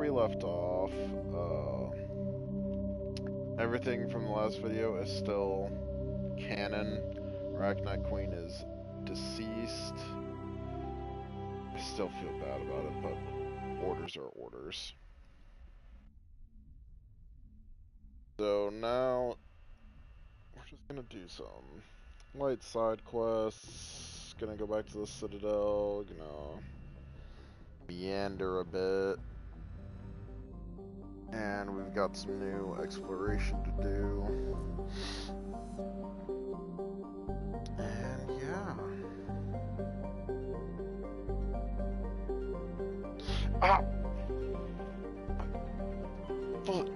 we left off, everything from the last video is still canon. Arachnite Queen is deceased. I still feel bad about it, but orders are orders. So now, we're just gonna do some light side quests. Gonna go back to the Citadel, gonna meander a bit. And we've got some new exploration to do. And yeah. Ah! Fuck.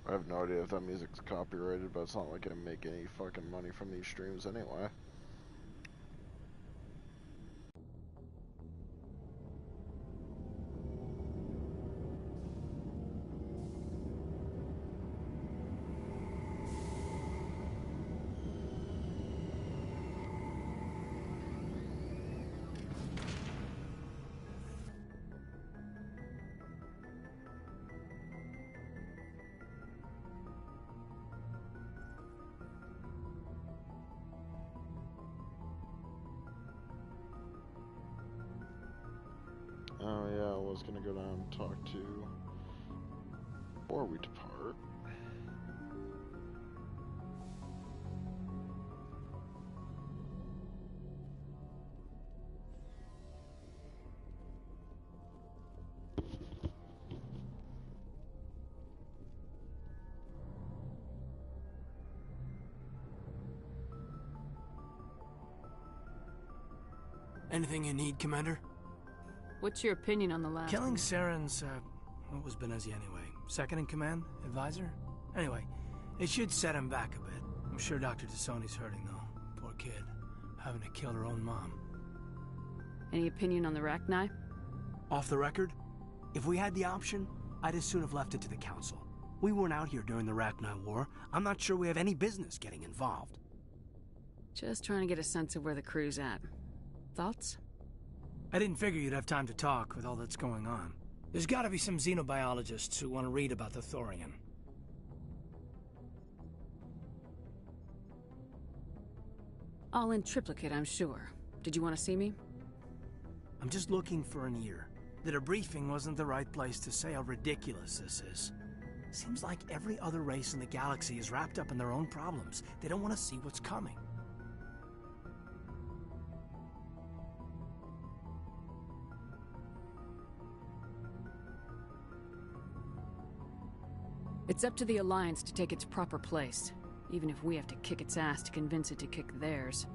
I have no idea if that music's copyrighted, but it's not like I make any fucking money from these streams anyway. Oh yeah, I was gonna go down and talk to before we depart. Anything you need, Commander? What's your opinion on the last Killing one? Saren's, what was Benezi anyway? Second in command? Advisor? Anyway, it should set him back a bit. I'm sure Dr. Tassoni's hurting, though. Poor kid. Having to kill her own mom. Any opinion on the Rachni? Off the record, if we had the option, I'd as soon have left it to the Council. We weren't out here during the Rachni War. I'm not sure we have any business getting involved. Just trying to get a sense of where the crew's at. Thoughts? I didn't figure you'd have time to talk with all that's going on. There's gotta be some xenobiologists who want to read about the Thorian. All in triplicate, I'm sure. Did you want to see me? I'm just looking for an ear. The debriefing wasn't the right place to say how ridiculous this is. Seems like every other race in the galaxy is wrapped up in their own problems. They don't want to see what's coming. It's up to the Alliance to take its proper place, even if we have to kick its ass to convince it to kick theirs.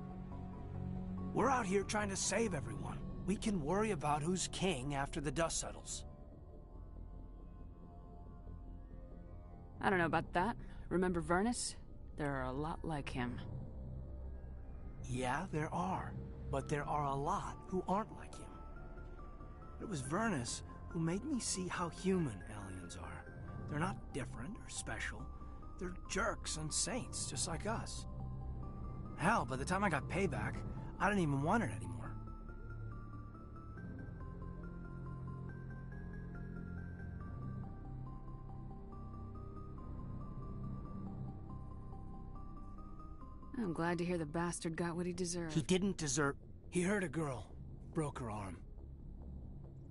We're out here trying to save everyone. We can worry about who's king after the dust settles. I don't know about that. Remember Vernus? There are a lot like him. Yeah, there are. But there are a lot who aren't like him. It was Vernus who made me see how human aliens are. They're not different or special. They're jerks and saints, just like us. Hell, by the time I got payback, I didn't even want it anymore. I'm glad to hear the bastard got what he deserved. He didn't deserve... He hurt a girl, broke her arm.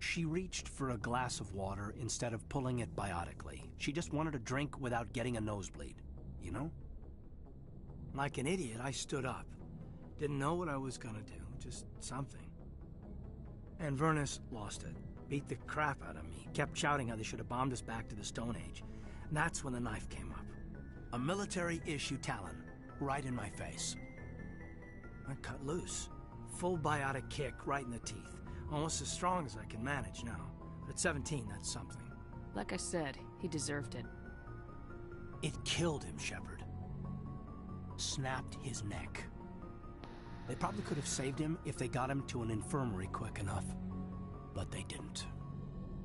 She reached for a glass of water instead of pulling it biotically. She just wanted a drink without getting a nosebleed, you know? Like an idiot, I stood up. Didn't know what I was gonna do, just something. And Vernus lost it. Beat the crap out of me. Kept shouting how they should have bombed us back to the Stone Age. And that's when the knife came up. A military-issue talon, right in my face. I cut loose. Full biotic kick right in the teeth. Almost as strong as I can manage now. But at 17, that's something. Like I said, he deserved it. It killed him, Shepard. Snapped his neck. They probably could have saved him if they got him to an infirmary quick enough. But they didn't.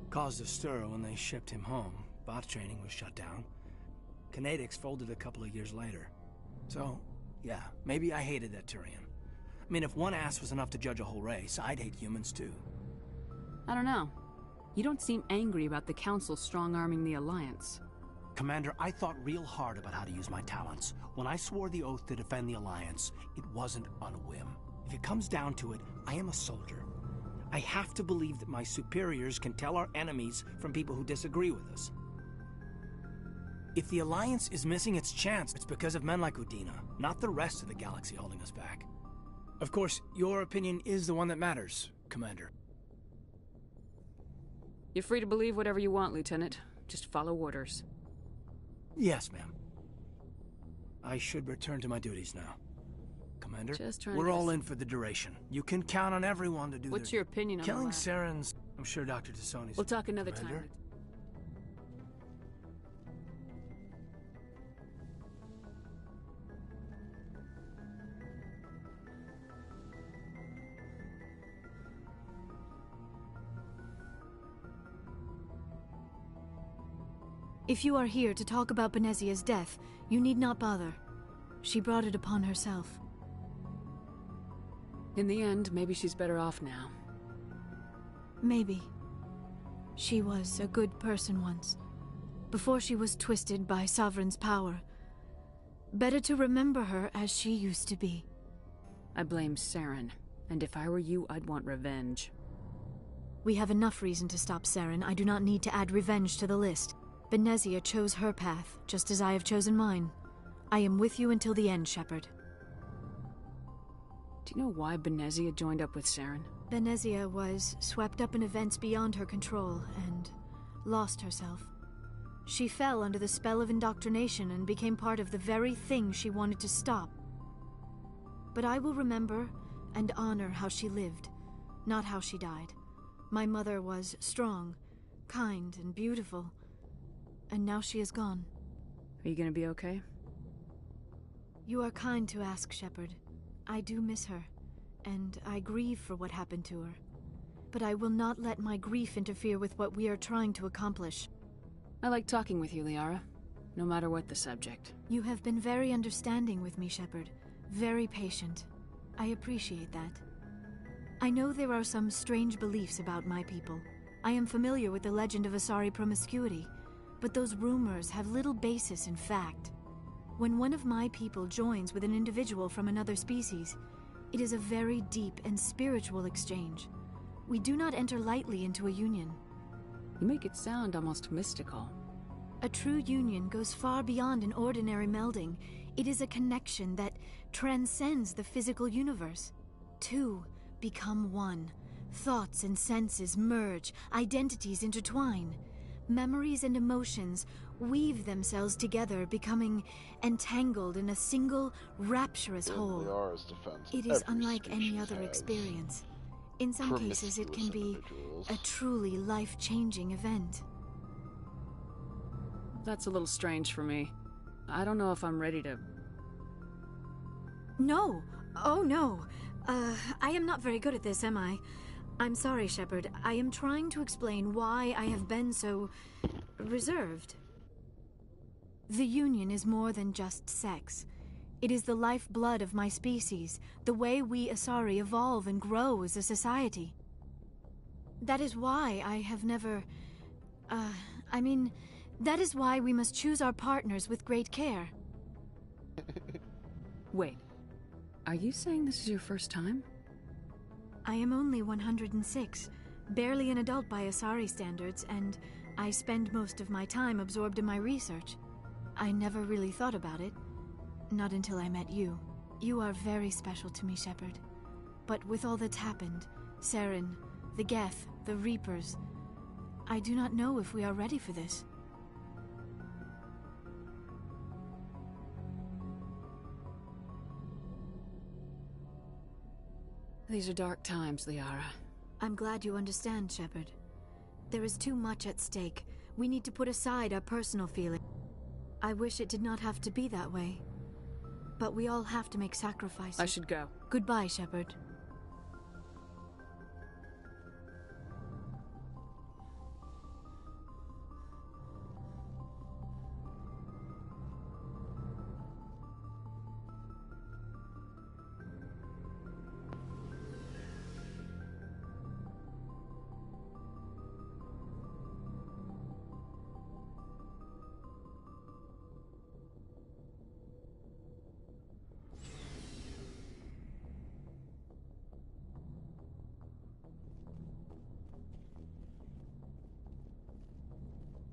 Caused a stir when they shipped him home. Bot training was shut down. Kinetics folded a couple of years later. So, yeah, maybe I hated that Turian. I mean, if one ass was enough to judge a whole race, I'd hate humans too. I don't know. You don't seem angry about the Council strong-arming the Alliance. Commander, I thought real hard about how to use my talents. When I swore the oath to defend the Alliance, it wasn't on a whim. If it comes down to it, I am a soldier. I have to believe that my superiors can tell our enemies from people who disagree with us. If the Alliance is missing its chance, it's because of men like Udina, not the rest of the galaxy holding us back. Of course, your opinion is the one that matters, Commander. You're free to believe whatever you want, Lieutenant. Just follow orders. Yes, ma'am. I should return to my duties now. Commander, Just trying we're to all in for the duration. You can count on everyone to do What's their... your opinion on the Killing lab? Saren's... I'm sure Dr. Tassoni's... We'll talk another Commander? time. If you are here to talk about Benezia's death, you need not bother. She brought it upon herself. In the end, maybe she's better off now. Maybe. She was a good person once, before she was twisted by Sovereign's power. Better to remember her as she used to be. I blame Saren, and if I were you, I'd want revenge. We have enough reason to stop Saren. I do not need to add revenge to the list. Benezia chose her path, just as I have chosen mine. I am with you until the end, Shepard. Do you know why Benezia joined up with Saren? Benezia was swept up in events beyond her control and lost herself. She fell under the spell of indoctrination and became part of the very thing she wanted to stop. But I will remember and honor how she lived, not how she died. My mother was strong, kind, and beautiful. And now she is gone. Are you gonna be okay? You are kind to ask, Shepard. I do miss her, and I grieve for what happened to her. But I will not let my grief interfere with what we are trying to accomplish. I like talking with you, Liara. No matter what the subject. You have been very understanding with me, Shepard. Very patient. I appreciate that. I know there are some strange beliefs about my people. I am familiar with the legend of Asari promiscuity. But those rumors have little basis in fact. When one of my people joins with an individual from another species, it is a very deep and spiritual exchange. We do not enter lightly into a union. You make it sound almost mystical. A true union goes far beyond an ordinary melding. It is a connection that transcends the physical universe. Two become one. Thoughts and senses merge, identities intertwine. Memories and emotions weave themselves together, becoming entangled in a single, rapturous whole. Liara's defense, It is every unlike any species other has experience. In some cases, it can be individuals. a truly life-changing event. That's a little strange for me. I don't know if I'm ready to... No! Oh, no! I am not very good at this, am I? I'm sorry, Shepard. I am trying to explain why I have been so... reserved. The Union is more than just sex. It is the lifeblood of my species, the way we Asari evolve and grow as a society. That is why I have never... that is why we must choose our partners with great care. Wait. Are you saying this is your first time? I am only 106, barely an adult by Asari standards, and I spend most of my time absorbed in my research. I never really thought about it. Not until I met you. You are very special to me, Shepard. But with all that's happened, Saren, the Geth, the Reapers, I do not know if we are ready for this. These are dark times, Liara. I'm glad you understand, Shepard. There is too much at stake. We need to put aside our personal feelings. I wish it did not have to be that way. But we all have to make sacrifices. I should go. Goodbye, Shepard.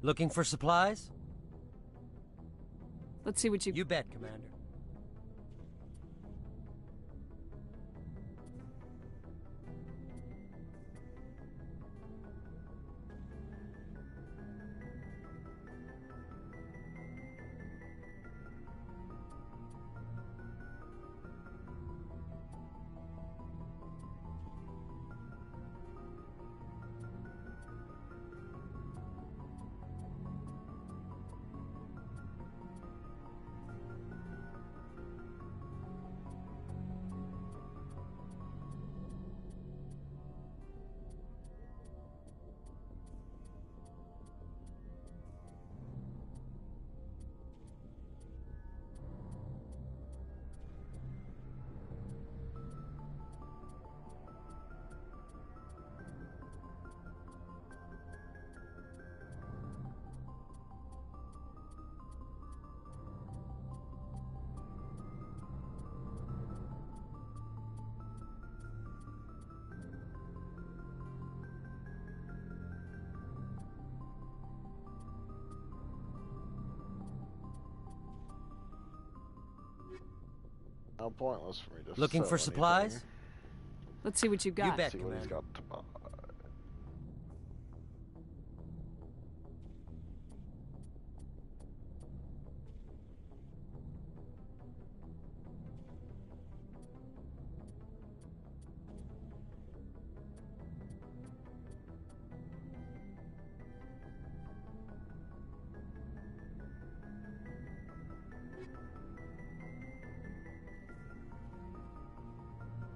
Looking for supplies? Let's see what you... You bet, Commander. Now pointless for me to Looking sell for supplies? anything. Let's see what you got. You bet, See what he's Commander. got to buy.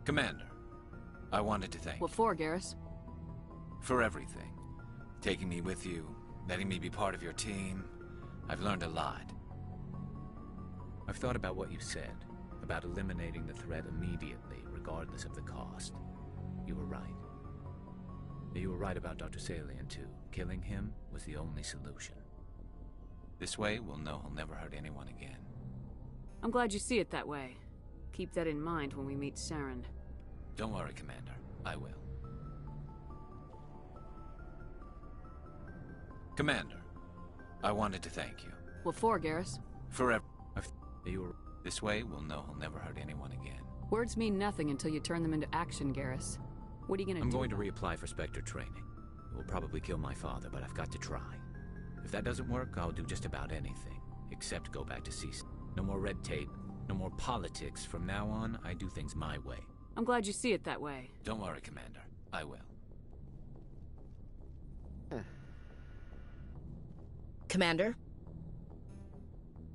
Commander, I wanted to thank What you for, Garrus? for everything. Taking me with you, letting me be part of your team. I've learned a lot. I've thought about what you said, about eliminating the threat immediately, regardless of the cost. You were right. You were right about Dr. Salian, too. Killing him was the only solution. This way, we'll know he'll never hurt anyone again. I'm glad you see it that way. Keep that in mind when we meet Saren. Don't worry, Commander. I will. Commander, I wanted to thank you. What for, Garrus? For This way, we'll know he'll never hurt anyone again. Words mean nothing until you turn them into action, Garrus. What are you gonna do? I'm going to reapply for Spectre training. It will probably kill my father, but I've got to try. If that doesn't work, I'll do just about anything, except go back to CC. No more red tape, no more politics. From now on, I do things my way. I'm glad you see it that way. Don't worry, Commander. I will. Commander?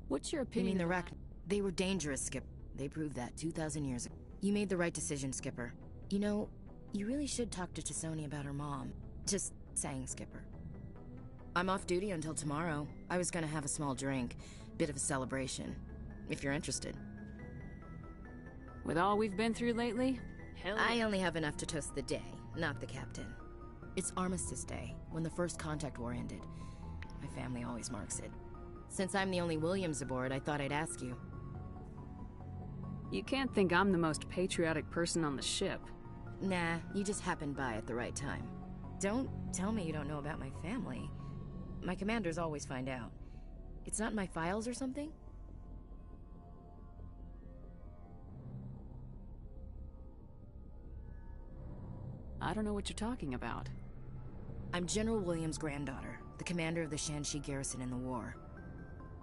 What's your You opinion? mean the of Rack? that? They were dangerous, Skip. They proved that 2,000 years ago. You made the right decision, Skipper. You know, you really should talk to T'Soni about her mom. Just saying, Skipper. I'm off duty until tomorrow. I was gonna have a small drink. Bit of a celebration. If you're interested. With all we've been through lately? Hell I yeah. only have enough to toast the day, not the captain. It's Armistice Day, when the First Contact War ended. My family always marks it. Since I'm the only Williams aboard, I thought I'd ask you. You can't think I'm the most patriotic person on the ship. Nah, you just happened by at the right time. Don't tell me you don't know about my family. My commanders always find out. It's not in my files or something? I don't know what you're talking about. I'm General Williams' granddaughter, the commander of the Shanxi garrison in the war.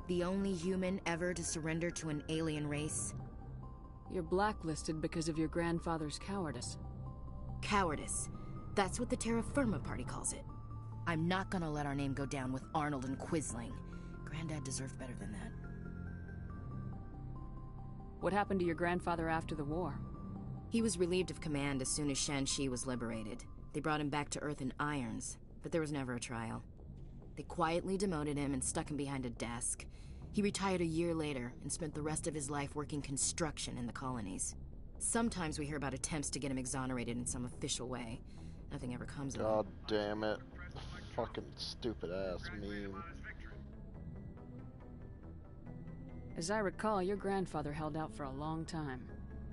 The only human ever to surrender to an alien race. You're blacklisted because of your grandfather's cowardice. Cowardice. That's what the Terra Firma Party calls it. I'm not gonna let our name go down with Arnold and Quisling. Granddad deserved better than that. What happened to your grandfather after the war? He was relieved of command as soon as Shanxi was liberated. They brought him back to Earth in irons, but there was never a trial. They quietly demoted him and stuck him behind a desk. He retired a year later and spent the rest of his life working construction in the colonies. Sometimes we hear about attempts to get him exonerated in some official way. Nothing ever comes of it. God damn it. Fucking stupid ass meme. As I recall, your grandfather held out for a long time.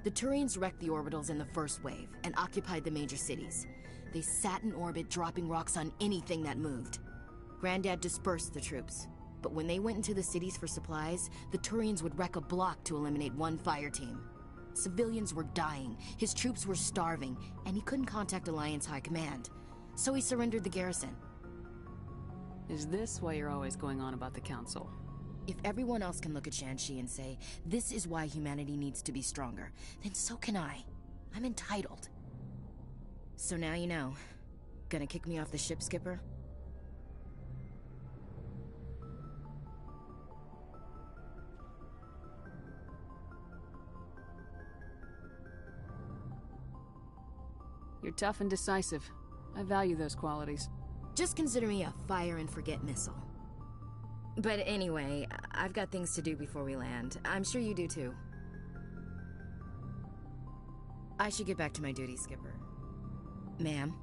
The Turians wrecked the orbitals in the first wave and occupied the major cities. They sat in orbit, dropping rocks on anything that moved. Granddad dispersed the troops, but when they went into the cities for supplies, the Turians would wreck a block to eliminate one fire team. Civilians were dying, his troops were starving, and he couldn't contact Alliance High Command. So he surrendered the garrison. Is this why you're always going on about the Council? If everyone else can look at Shanxi and say, this is why humanity needs to be stronger, then so can I. I'm entitled. So now you know. Gonna kick me off the ship, Skipper? You're tough and decisive. I value those qualities. Just consider me a fire and forget missile. But anyway, I've got things to do before we land. I'm sure you do too. I should get back to my duty, Skipper. Ma'am?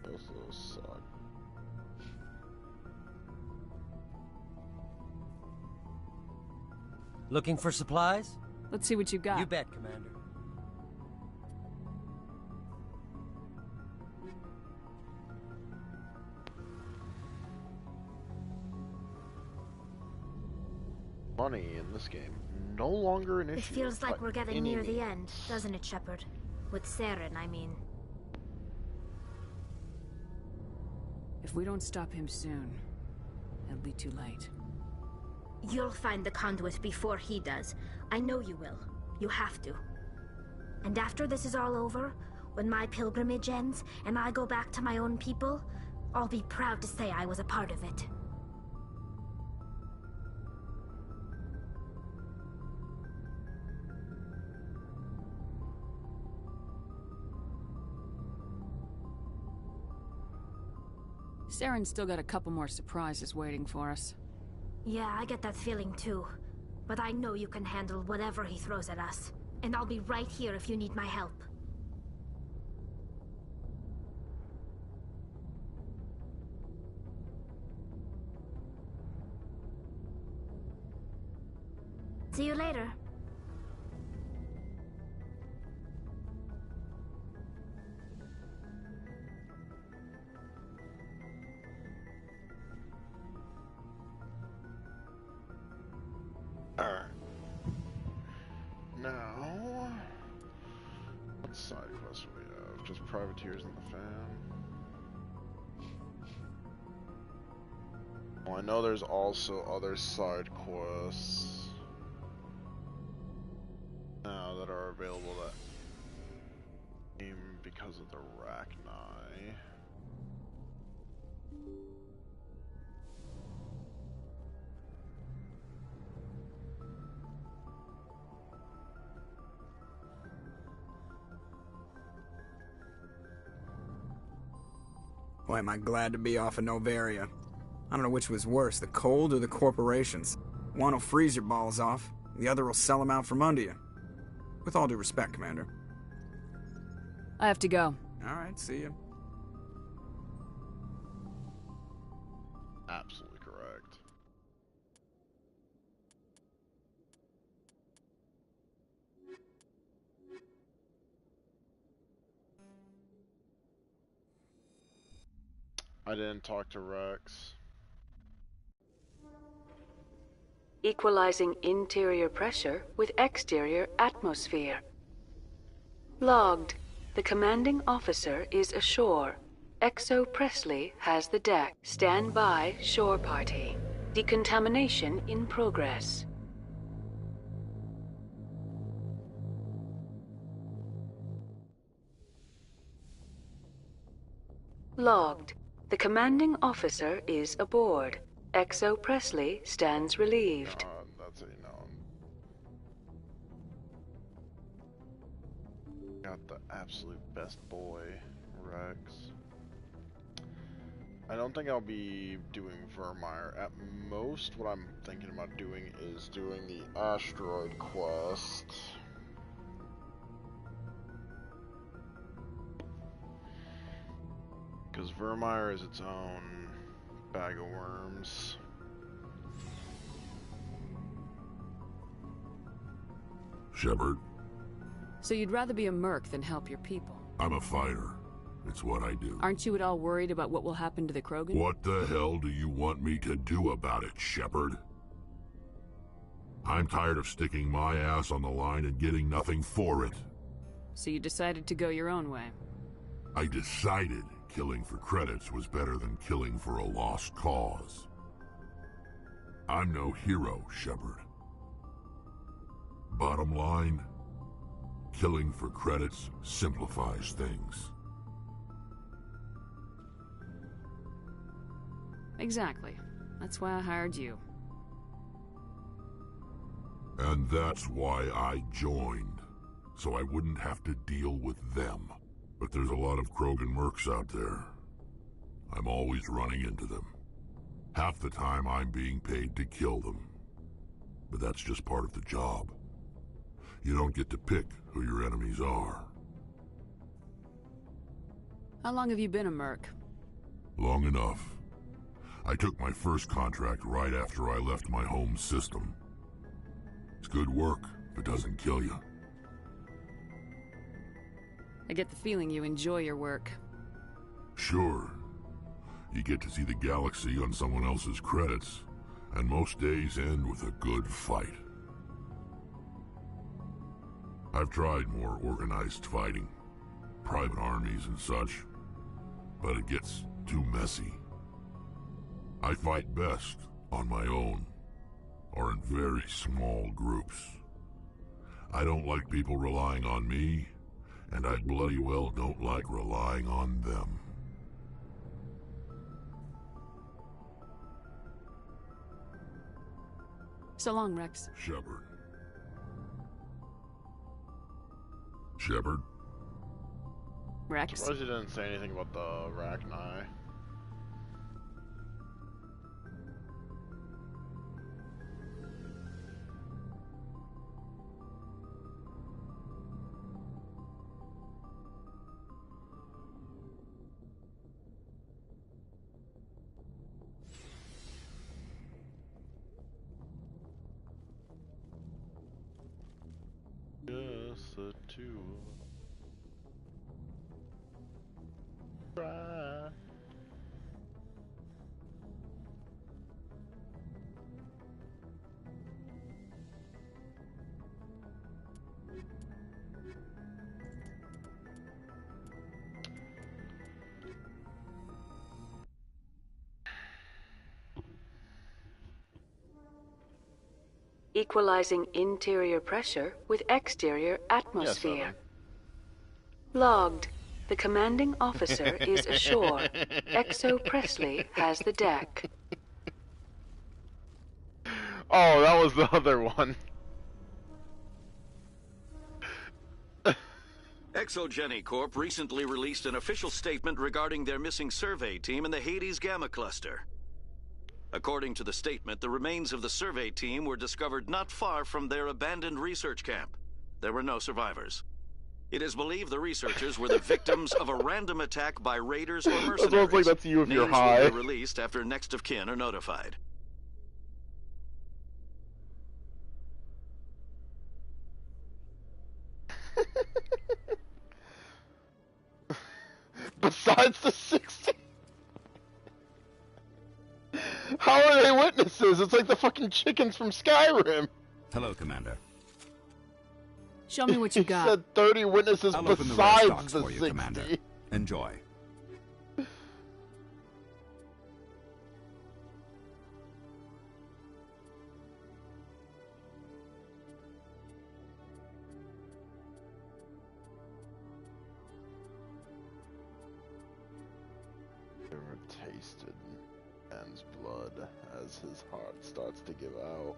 Both of those suck. Looking for supplies? Let's see what you got. You bet, Commander. Money in this game no longer an issue. It feels like by we're getting any near the means. end, doesn't it, Shepard? With Saren, I mean. If we don't stop him soon, it'll be too late. You'll find the conduit before he does. I know you will. You have to. And after this is all over, when my pilgrimage ends and I go back to my own people, I'll be proud to say I was a part of it. Saren's still got a couple more surprises waiting for us. Yeah, I get that feeling too. But I know you can handle whatever he throws at us. And I'll be right here if you need my help. See you later. Alright. Now, what side quests do we have? Just privateers in the fan. Well, I know there's also other side quests now that are available that game because of the Rachni. Boy, am I glad to be off of Novaria. I don't know which was worse, the cold or the corporations. One will freeze your balls off, the other will sell them out from under you. With all due respect, Commander. I have to go. Alright, see ya. Absolutely correct. I didn't talk to Rex. Equalizing interior pressure with exterior atmosphere. Logged. The commanding officer is ashore. Exo Presley has the deck. Stand by, shore party. Decontamination in progress. Logged. The commanding officer is aboard. Exo Presley stands relieved. That's it, Got the absolute best boy, Rex. I don't think I'll be doing Vermeer. At most, what I'm thinking about doing is doing the asteroid quest. Because Vermeer is its own bag of worms. Shepard, So you'd rather be a merc than help your people? I'm a fighter. It's what I do. Aren't you at all worried about what will happen to the Krogan? What the hell do you want me to do about it, Shepard? I'm tired of sticking my ass on the line and getting nothing for it. So you decided to go your own way? I decided killing for credits was better than killing for a lost cause. I'm no hero, Shepard. Bottom line, killing for credits simplifies things. Exactly. That's why I hired you. And that's why I joined, so I wouldn't have to deal with them. But there's a lot of Krogan mercs out there. I'm always running into them. Half the time I'm being paid to kill them. But that's just part of the job. You don't get to pick who your enemies are. How long have you been a merc? Long enough. I took my first contract right after I left my home system. It's good work if it doesn't kill you. I get the feeling you enjoy your work. Sure. You get to see the galaxy on someone else's credits, and most days end with a good fight. I've tried more organized fighting, private armies and such, but it gets too messy. I fight best on my own, or in very small groups. I don't like people relying on me, and I bloody well don't like relying on them. So long, Rex. Shepard. Shepard? Rex? Surprised you didn't say anything about the Arachni. Just the two. Try. Equalizing interior pressure with exterior atmosphere. Yes, Logged. The commanding officer is ashore. Exo Presley has the deck. Oh, that was the other one. Exogeny Corp recently released an official statement regarding their missing survey team in the Hades Gamma Cluster. According to the statement, the remains of the survey team were discovered not far from their abandoned research camp. There were no survivors. It is believed the researchers were the victims of a random attack by raiders or mercenaries. That's almost like that's you if you're Names high. will be released after next of kin are notified. Besides the 60. How are they witnesses? It's like the fucking chickens from Skyrim. Hello, Commander. Show me what you He got. said 30 witnesses I'll open the rare besides stocks the for you, 60. Commander. Enjoy. Ever tasted man's blood as his heart starts to give out?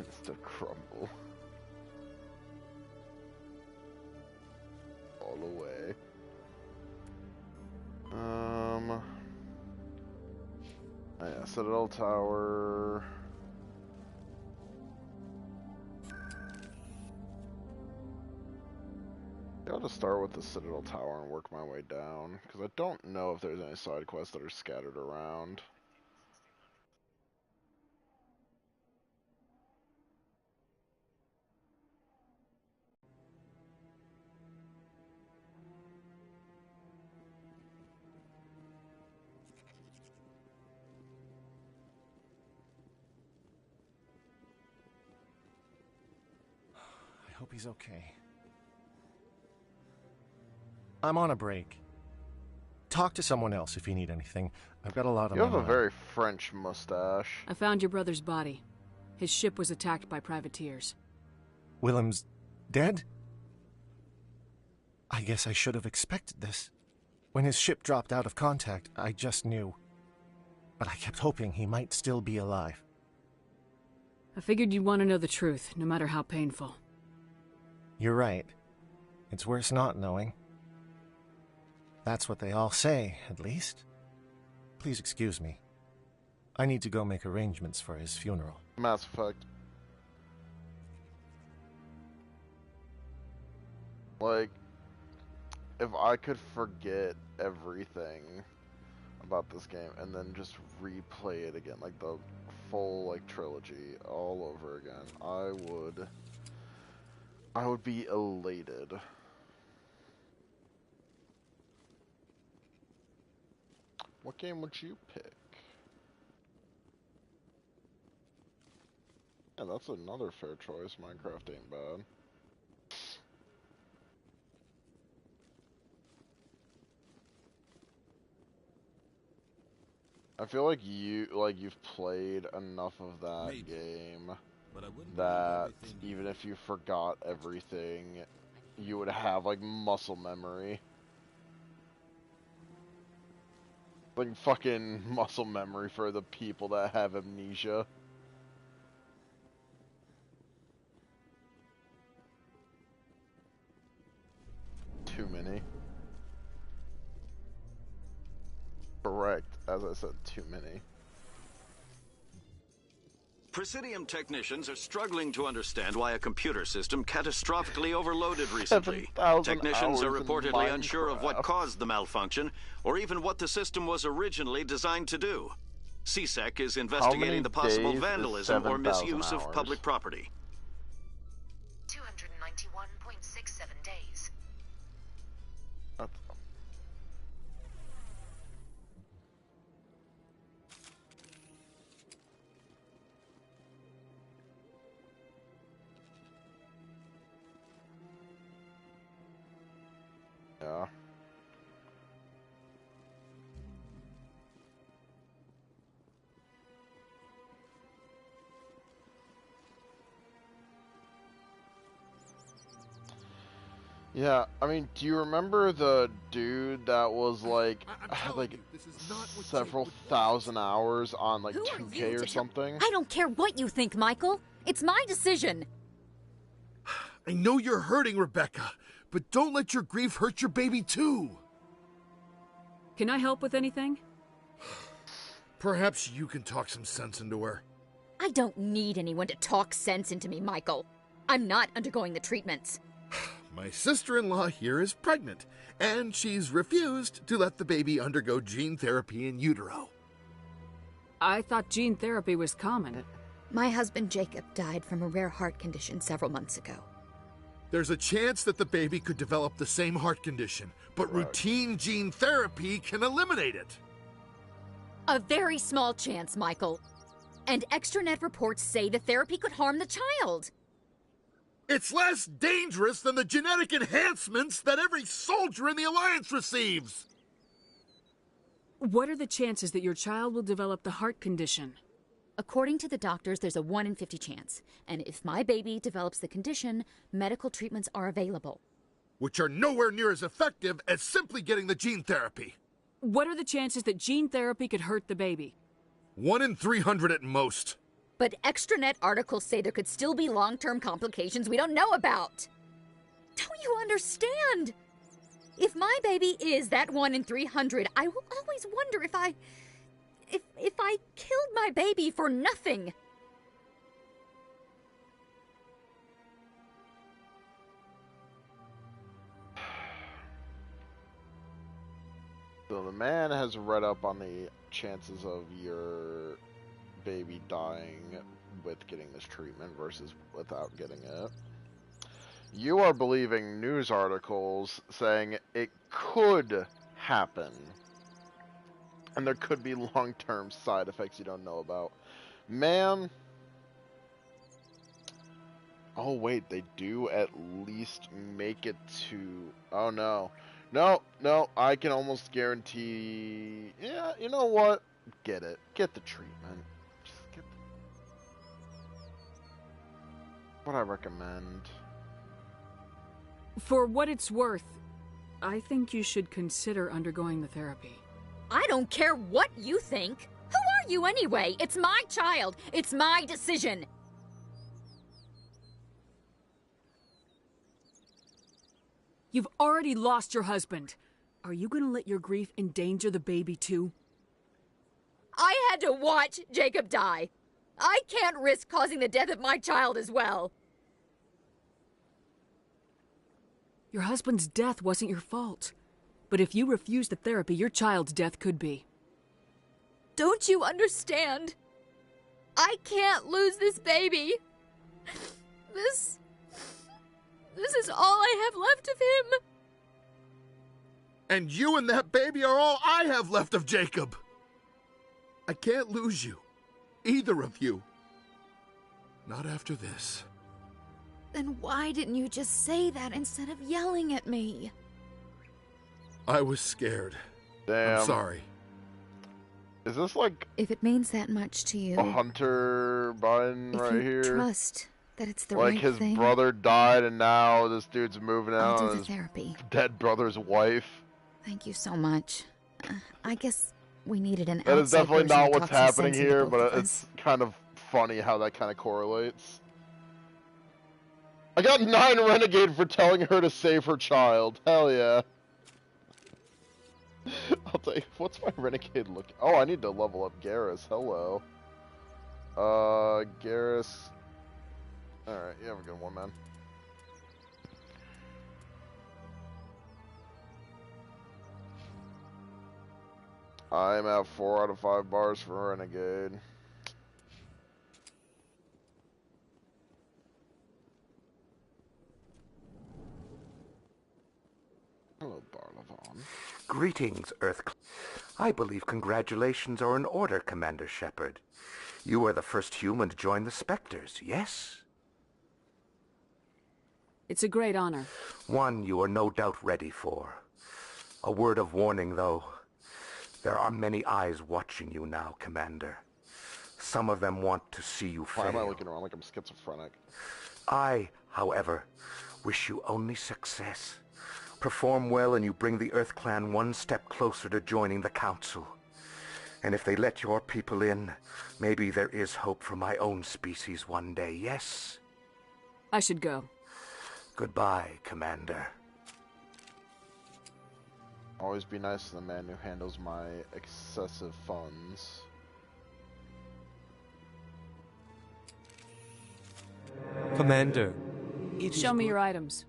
Mr. Crumble. All away. Yeah, Citadel Tower. I'll just start with the Citadel Tower and work my way down, because I don't know if there's any side quests that are scattered around. I hope he's okay. I'm on a break. Talk to someone else if you need anything. I've got a lot on You my have a mind. very French mustache. I found your brother's body. His ship was attacked by privateers. Willem's dead? I guess I should have expected this. When his ship dropped out of contact, I just knew. But I kept hoping he might still be alive. I figured you'd want to know the truth, no matter how painful. You're right. It's worse not knowing. That's what they all say, at least. Please excuse me. I need to go make arrangements for his funeral. Mass Effect. Like, if I could forget everything about this game and then just replay it again, like the full like trilogy all over again, I would be elated. What game would you pick? Yeah, that's another fair choice. Minecraft ain't bad. I feel like you've played enough of that game that even if you forgot everything, you would have like muscle memory. Like fucking muscle memory for the people that have amnesia. Too many. Correct, as I said, too many. Presidium technicians are struggling to understand why a computer system catastrophically overloaded recently. 7,000 Technicians are hours in reportedly unsure of what Minecraft. caused the malfunction, or even what the system was originally designed to do. CSEC is investigating the possible days is vandalism or 7,000 misuse of hours? public property. 291.67 days. Yeah. Yeah, I mean, do you remember the dude that was like, had like several thousand hours on like 2K or something? I don't care what you think, Michael. It's my decision. I know you're hurting, Rebecca, but don't let your grief hurt your baby too. Can I help with anything? Perhaps you can talk some sense into her. I don't need anyone to talk sense into me, Michael. I'm not undergoing the treatments. My sister-in-law here is pregnant, and she's refused to let the baby undergo gene therapy in utero. I thought gene therapy was common. My husband Jacob died from a rare heart condition several months ago. There's a chance that the baby could develop the same heart condition, but routine gene therapy can eliminate it. A very small chance, Michael. And extranet reports say the therapy could harm the child. It's less dangerous than the genetic enhancements that every soldier in the Alliance receives. What are the chances that your child will develop the heart condition? According to the doctors, there's a 1 in 50 chance. And if my baby develops the condition, medical treatments are available. Which are nowhere near as effective as simply getting the gene therapy. What are the chances that gene therapy could hurt the baby? 1 in 300 at most. But extranet articles say there could still be long-term complications we don't know about. Don't you understand? If my baby is that 1 in 300, I will always wonder if I killed my baby for nothing. So the man has read up on the chances of your baby dying with getting this treatment versus without getting it. You are believing news articles saying it could happen. And there could be long-term side effects you don't know about. Ma'am. Oh wait, they do at least make it to... Oh no. No, I can almost guarantee... Yeah, you know what? Get it. Get the treatment. Just get what I recommend. For what it's worth, I think you should consider undergoing the therapy. I don't care what you think. Who are you anyway? It's my child. It's my decision. You've already lost your husband. Are you gonna let your grief endanger the baby too? I had to watch Jacob die. I can't risk causing the death of my child as well. Your husband's death wasn't your fault. But if you refuse the therapy, your child's death could be. Don't you understand? I can't lose this baby. This is all I have left of him. And you and that baby are all I have left of Jacob. I can't lose you. Either of you. Not after this. Then why didn't you just say that instead of yelling at me? I was scared. Damn. I'm sorry. Is this like... If it means that much to you... a Hunter Biden right here? If you trust that it's the like right his thing... brother died and now this dude's moving out I'll on do his the therapy. dead brother's wife. Thank you so much. I guess we needed an That is outside definitely person not to what's talk some happening sense into here, both but of it's us. kind of funny how that kind of correlates. I got 9 Renegade for telling her to save her child. Hell yeah. I'll tell you, what's my Renegade look? Oh, I need to level up Garrus. Hello. Garrus. Alright, you have a good one, man. I'm at 4 out of 5 bars for Renegade. Hello, Barlavon. Greetings, Earth. I believe congratulations are in order, Commander Shepard. You are the first human to join the Spectres, yes? It's a great honor. One you are no doubt ready for. A word of warning, though. There are many eyes watching you now, Commander. Some of them want to see you fail. Why am I looking around like I'm schizophrenic? I, however, wish you only success. Perform well and you bring the Earth Clan one step closer to joining the Council. And if they let your people in, maybe there is hope for my own species one day, yes? I should go. Goodbye, Commander. Always be nice to the man who handles my excessive funds. Commander, Show me your items.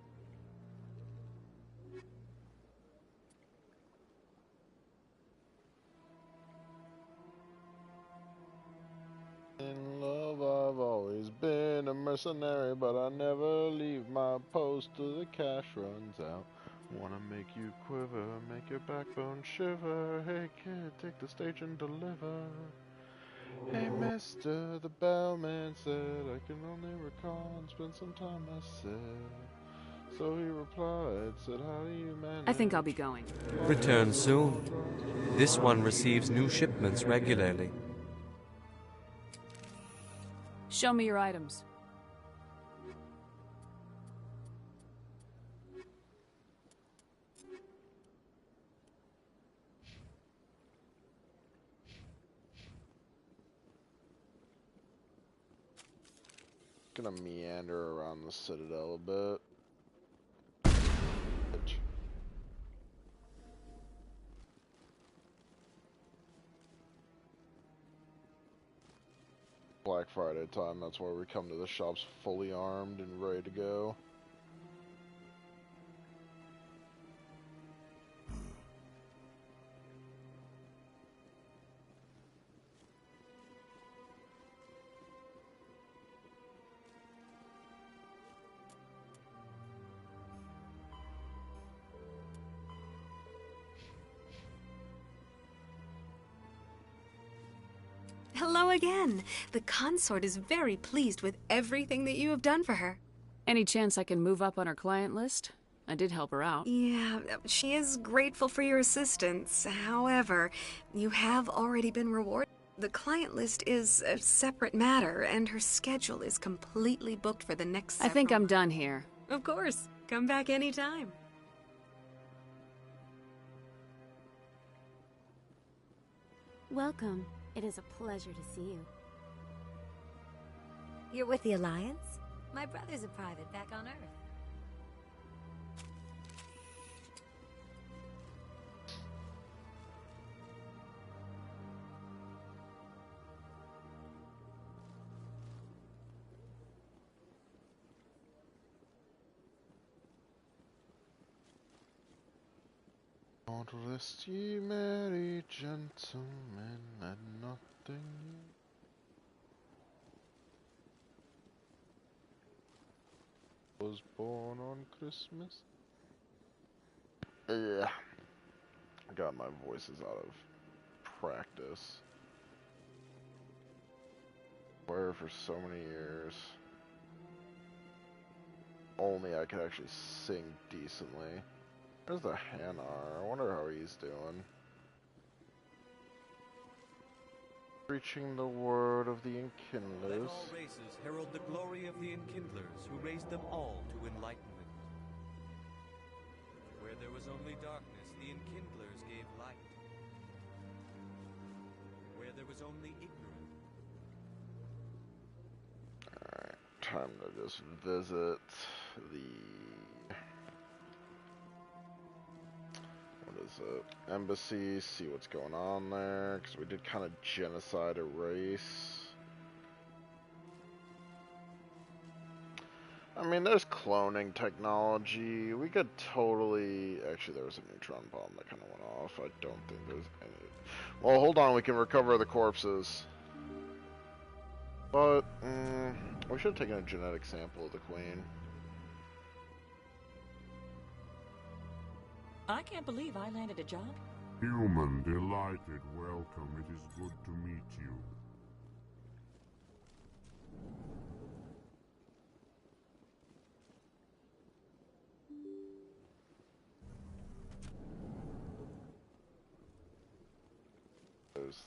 In love, I've always been a mercenary, but I never leave my post till the cash runs out. Wanna make you quiver, make your backbone shiver. Hey kid, take the stage and deliver. Hey mister, the bellman said I can only recall and spend some time, I said. So he replied, said how do you manage? I think I'll be going. return soon. This one receives new shipments regularly. Show me your items. Gonna meander around the citadel a bit. Black Friday time, that's why we come to the shops fully armed and ready to go. Hello again. The consort is very pleased with everything that you have done for her. Any chance I can move up on her client list? I did help her out. Yeah, she is grateful for your assistance. However, you have already been rewarded. The client list is a separate matter, and her schedule is completely booked for the next I think I'm done here. Of course. Come back anytime. Welcome. It is a pleasure to see you. You're with the Alliance? My brother's a private back on Earth. Don't rest ye merry gentlemen, and nothing was born on Christmas. Yeah, I got my voices out of practice. Where for so many years, only I could actually sing decently. Where's the Hanar? I wonder how he's doing. Preaching the word of the Enkindlers. Let all races herald the glory of the Enkindlers, who raised them all to enlightenment. Where there was only darkness, the Enkindlers gave light. Where there was only ignorance. Alright, time to just visit the... what is it? Embassy, see what's going on there, because we did kind of genocide a race. I mean, there's cloning technology. We could totally... Actually, there was a neutron bomb that kind of went off. I don't think there's any... Well, hold on. We can recover the corpses. But, we should have taken a genetic sample of the queen. I can't believe I landed a job. Human, delighted, welcome. It is good to meet you. There's,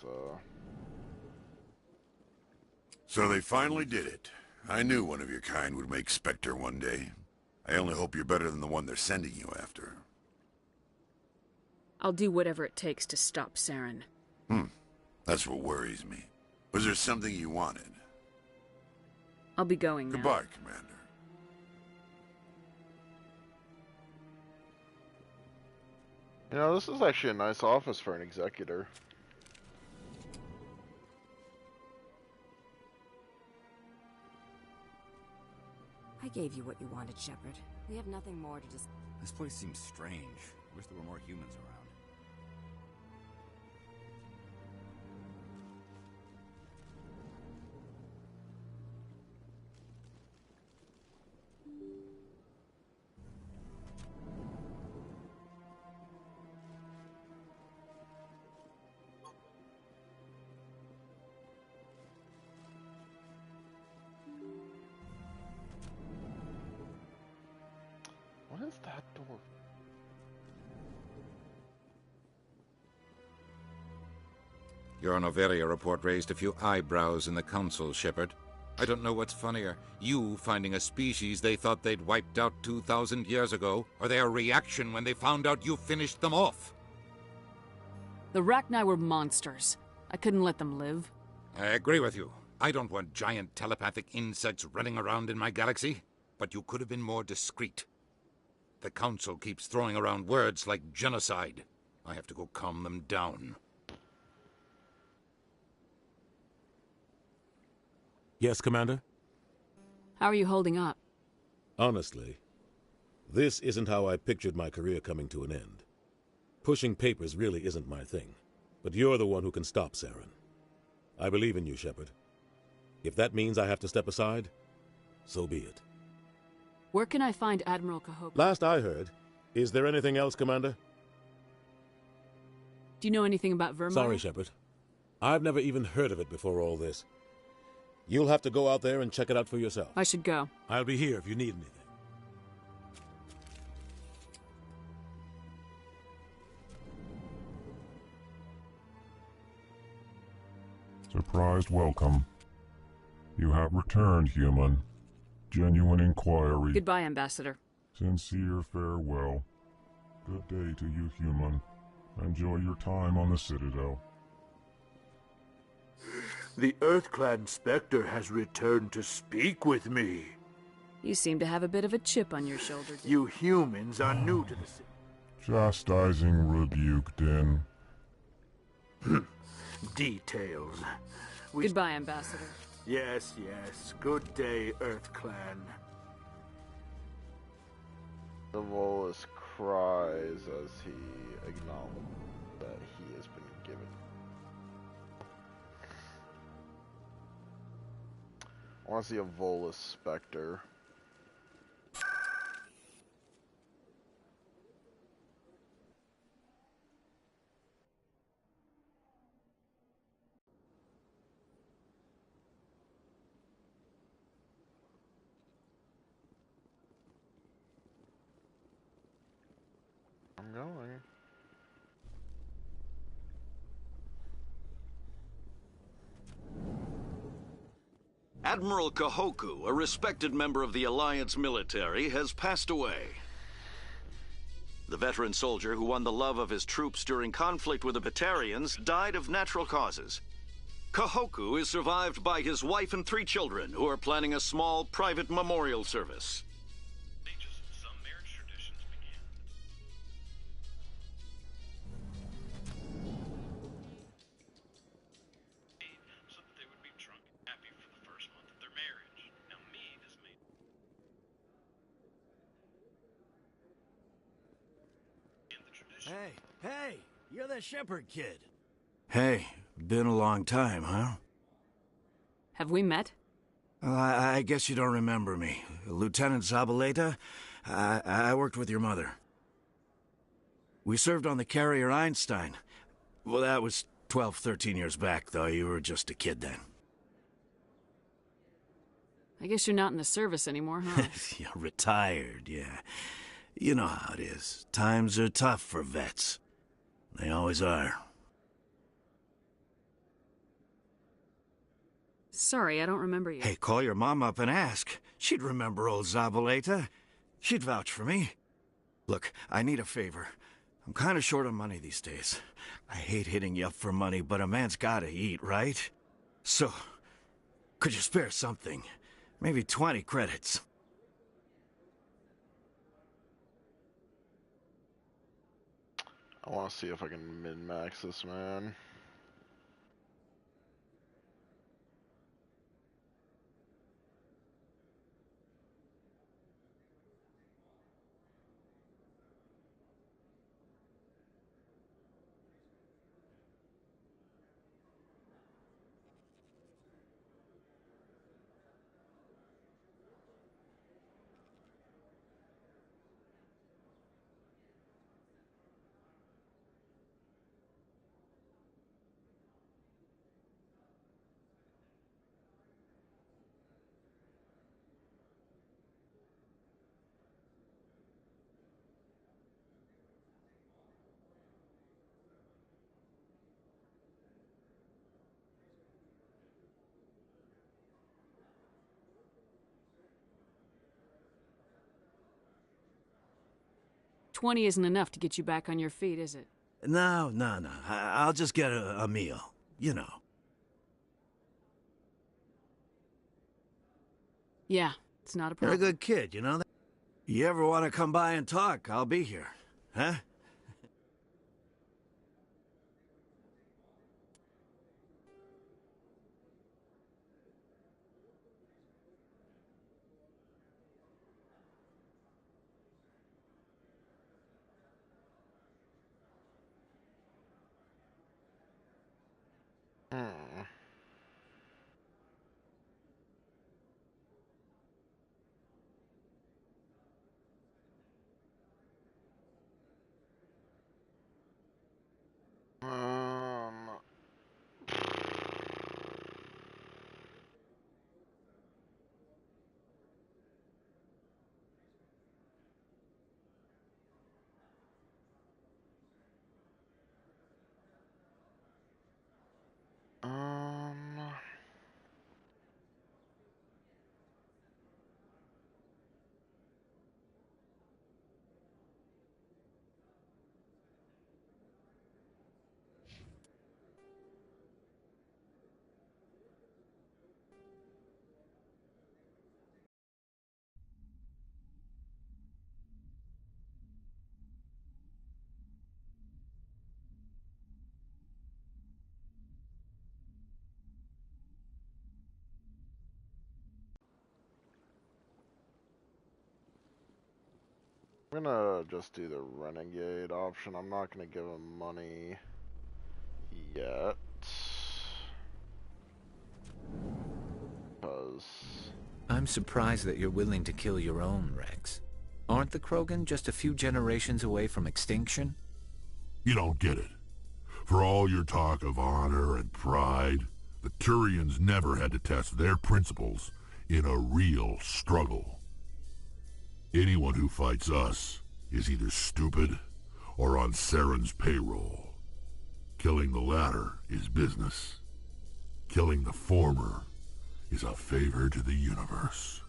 So they finally did it. I knew one of your kind would make Spectre one day. I only hope you're better than the one they're sending you after. I'll do whatever it takes to stop Saren. That's what worries me. Was there something you wanted? I'll be going now. Goodbye, Commander. you know, this is actually a nice office for an executor. I gave you what you wanted, Shepard. We have nothing more to just... This place seems strange. Wish there were more humans around. What is that door? Your Noveria report raised a few eyebrows in the Council, Shepard. I don't know what's funnier, you finding a species they thought they'd wiped out 2,000 years ago, or their reaction when they found out you finished them off. The Rachni were monsters. I couldn't let them live. I agree with you. I don't want giant telepathic insects running around in my galaxy, but you could have been more discreet. The Council keeps throwing around words like genocide. I have to go calm them down. Yes, Commander? How are you holding up? Honestly, this isn't how I pictured my career coming to an end. Pushing papers really isn't my thing, but you're the one who can stop Saren. I believe in you, Shepard. If that means I have to step aside, so be it. Where can I find Admiral Cahoga? Last I heard, is there anything else, Commander? Do you know anything about Vermeer? Sorry, Shepard. I've never even heard of it before all this. You'll have to go out there and check it out for yourself. I should go. I'll be here if you need anything. Surprised welcome. You have returned, human. Genuine inquiry. Goodbye, Ambassador. Sincere farewell. Good day to you, human. Enjoy your time on the Citadel. The EarthClan Spectre has returned to speak with me. You seem to have a bit of a chip on your shoulder, Din. You humans are new to the city. Chastising rebuke, Din. Details. Goodbye, Ambassador. Yes, yes. Good day, EarthClan. The Volus cries as he acknowledges that he has been given. I want to see a Volus Spectre. I'm going. Admiral Cahoga, a respected member of the Alliance military, has passed away. The veteran soldier who won the love of his troops during conflict with the Batarians died of natural causes. Cahoga is survived by his wife and 3 children, who are planning a small private memorial service. Hey, you're the Shepard kid. Hey, been a long time, huh? Have we met? Well, I guess you don't remember me. Lieutenant Zabaleta? I worked with your mother. We served on the carrier Einstein. Well, that was 12, 13 years back, though. You were just a kid then. I guess you're not in the service anymore, huh? Yeah, retired, yeah. You know how it is. Times are tough for vets. They always are. Sorry, I don't remember you. Hey, call your mom up and ask. She'd remember old Zabaleta. She'd vouch for me. Look, I need a favor. I'm kind of short on money these days. I hate hitting you up for money, but a man's gotta eat, right? So, could you spare something? Maybe 20 credits. I want to see if I can min-max this man. $20 isn't enough to get you back on your feet, is it? No. I'll just get a meal. You know. Yeah, it's not a You're a problem. good kid, you know that? You ever want to come by and talk, I'll be here. Huh? Hmm. Um. Um. I'm gonna just do the renegade option. I'm not gonna give him money yet. Because I'm surprised that you're willing to kill your own, Rex. Aren't the Krogan just a few generations away from extinction? You don't get it. For all your talk of honor and pride, the Turians never had to test their principles in a real struggle. Anyone who fights us is either stupid or on Saren's payroll. Killing the latter is business. Killing the former is a favor to the universe.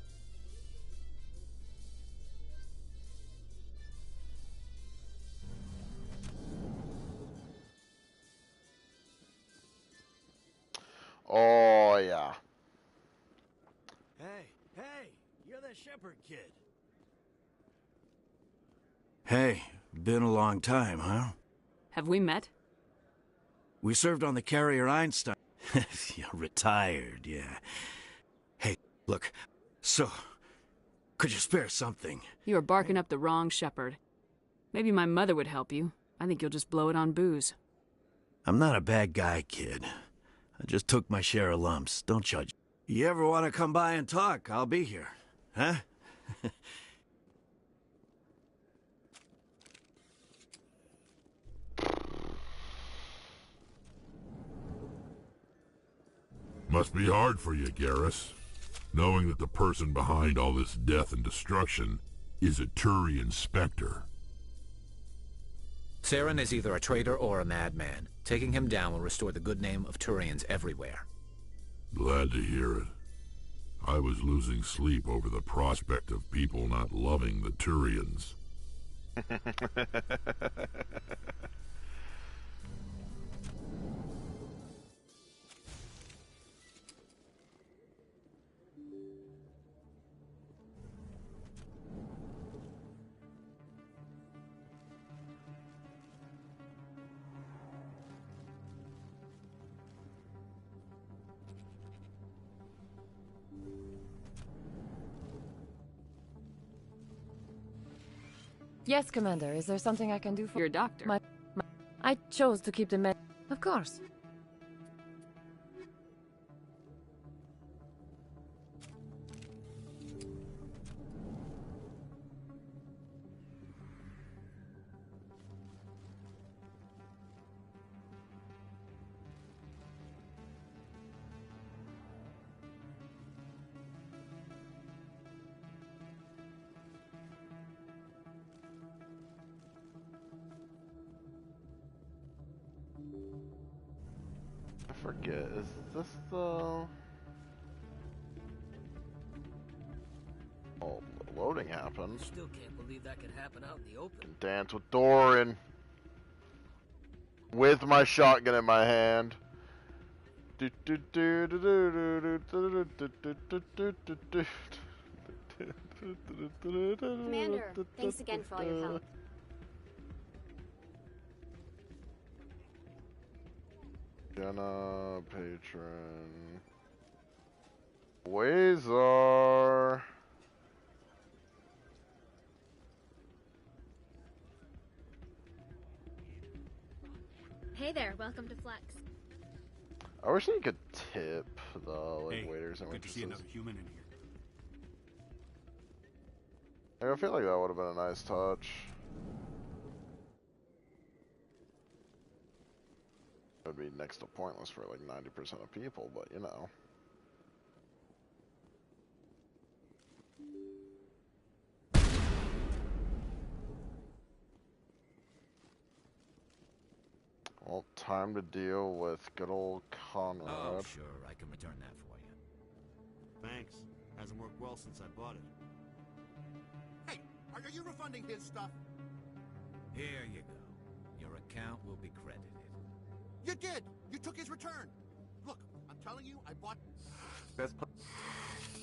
oh yeah. Hey, you're the shepherd kid. Hey, been a long time, huh? Have we met? We served on the carrier Einstein. You're retired, yeah. Hey, look, so, could you spare something? You are barking up the wrong shepherd. Maybe my mother would help you. I think you'll just blow it on booze. I'm not a bad guy, kid. I just took my share of lumps. Don't judge. You ever want to come by and talk, I'll be here. Huh? Must be hard for you, Garrus, knowing that the person behind all this death and destruction is a Turian Spectre. Saren is either a traitor or a madman. Taking him down will restore the good name of Turians everywhere. Glad to hear it. I was losing sleep over the prospect of people not loving the Turians. Yes, Commander. Is there something I can do for your doctor? I chose to keep the med. Of course. I forget. Is this the... Oh, loading happened. Still can't believe that could happen out in the open. Dance with Doran. With my shotgun in my hand. Commander, thanks again for all your help. Jenna, patron. Wazar. Hey there, welcome to Flex. I wish they could tip the waiters and good to see waitresses. another human in here. I feel like that would have been a nice touch. It would be next to pointless for like 90% of people, but you know. Well, time to deal with good old Conrad. Oh, sure, I can return that for you. Thanks. Hasn't worked well since I bought it. Hey, are you refunding his stuff? Here you go. Your account will be credited. You did! You took his return! Look, I'm telling you, I bought...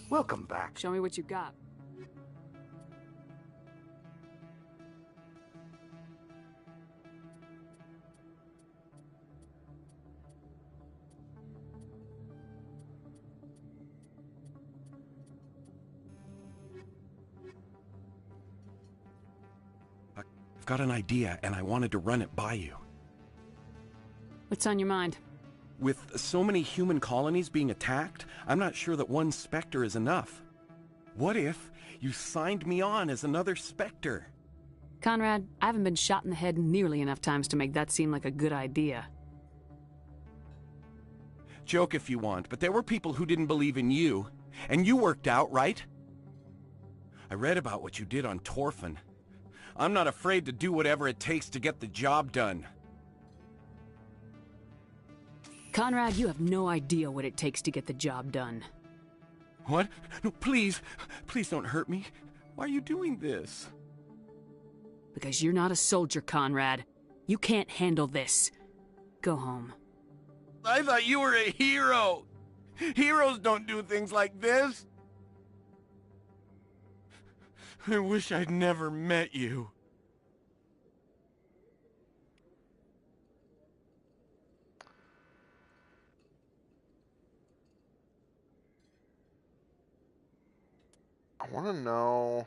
Welcome back. Show me what you got. I've got an idea, and I wanted to run it by you. What's on your mind? With so many human colonies being attacked, I'm not sure that one Spectre is enough. What if you signed me on as another Spectre? Conrad, I haven't been shot in the head nearly enough times to make that seem like a good idea. Joke if you want, but there were people who didn't believe in you. And you worked out, right? I read about what you did on Torfin. I'm not afraid to do whatever it takes to get the job done. Conrad, you have no idea what it takes to get the job done. What? No, please. Please don't hurt me. Why are you doing this? Because you're not a soldier, Conrad. You can't handle this. Go home. I thought you were a hero. Heroes don't do things like this. I wish I'd never met you. I want to know...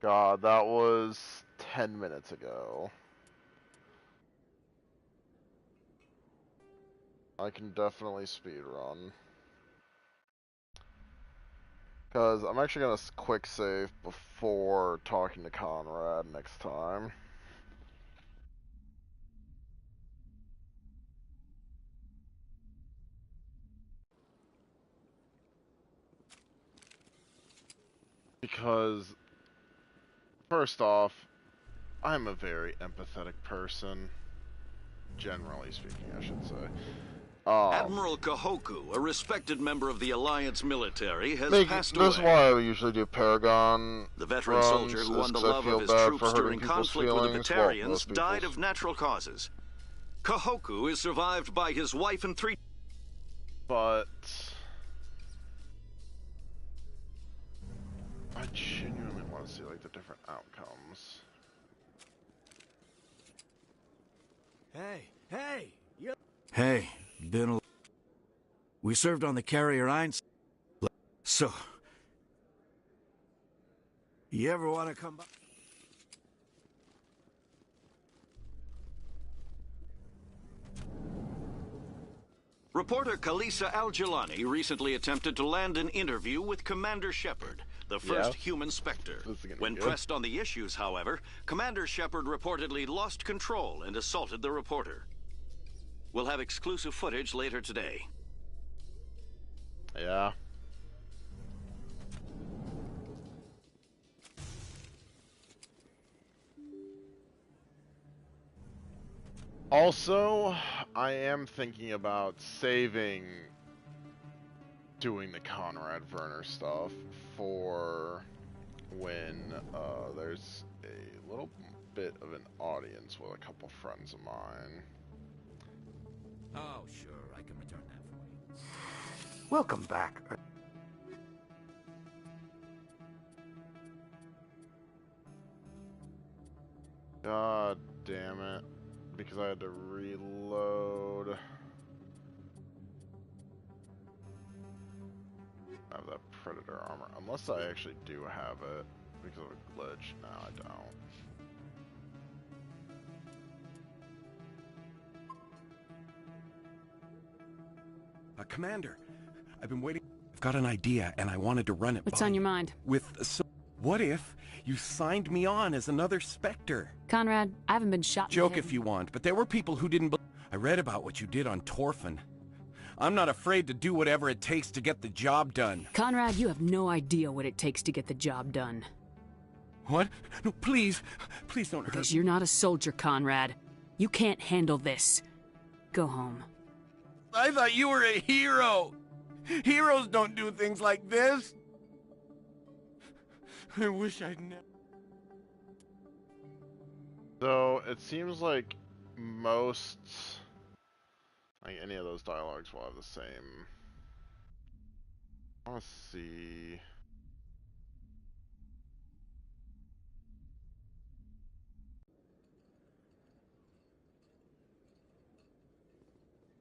God, that was 10 minutes ago. I can definitely speedrun. Because I'm actually going to quick save before talking to Conrad next time. Because, first off, I'm a very empathetic person. Generally speaking, I should say. Admiral Kahoku, a respected member of the Alliance military, has passed away. This is why I usually do Paragon. The veteran soldier who won the love of his troops during conflict with the Batarians died of natural causes. Kahoku is survived by his wife and 3... But... I genuinely want to see, like, the different outcomes. Hey, you... Hey, we served on the carrier Eins. So, you ever want to come by? Reporter Kalisa Al-Jilani recently attempted to land an interview with Commander Shepard, the first human Spectre. When pressed on the issues, however, Commander Shepard reportedly lost control and assaulted the reporter. We'll have exclusive footage later today. Yeah. Also, I am thinking about saving doing the Conrad Werner stuff for when there's a little bit of an audience with a couple friends of mine. Oh, sure, I can return that for you. Welcome back. God damn it. Because I had to reload. I have that Predator armor. Unless I actually do have it because of a glitch. No, I don't. Commander, I've been waiting. I've got an idea, and I wanted to run it What's by on your you. mind? What if you signed me on as another Spectre? Conrad, I haven't been shot in the Joke head. if you want, but there were people who didn't believe. I read about what you did on Torfin. I'm not afraid to do whatever it takes to get the job done. Conrad, you have no idea what it takes to get the job done. What? No, please. Please don't hurt Because me. you're not a soldier, Conrad. You can't handle this. Go home. I thought you were a hero. Heroes don't do things like this. I wish I'd never. So it seems like most, like any of those dialogues will have the same. I want to see.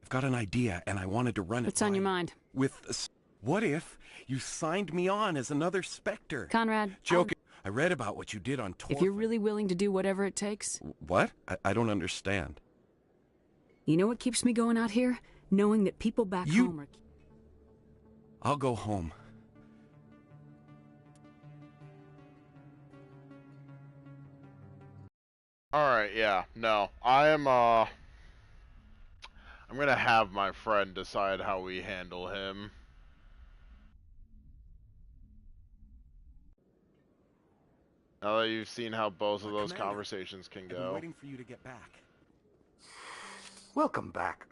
I've got an idea, and I wanted to run it. What's on your mind? What if you signed me on as another Spectre? Conrad, Joke. I read about what you did on Torfin. if you're really willing to do whatever it takes... What? I don't understand. You know what keeps me going out here? Knowing that people back home are... I'll go home. Alright, yeah, no. I'm gonna have my friend decide how we handle him. Now that you've seen how both of those conversations can go. I've been waiting for you to get back. Welcome back.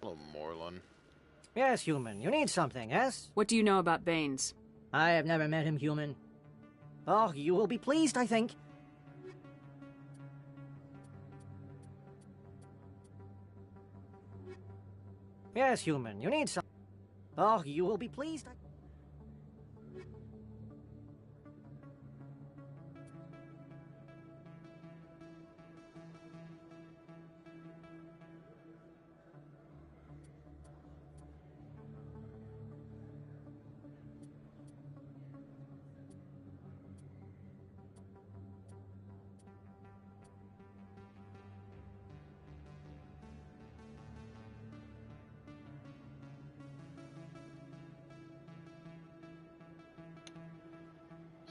Hello, Moreland. Yes, human. You need something, yes? What do you know about Baines? I have never met him, human. Oh, you will be pleased, I think. Yes, human. You need some... Oh, you will be pleased,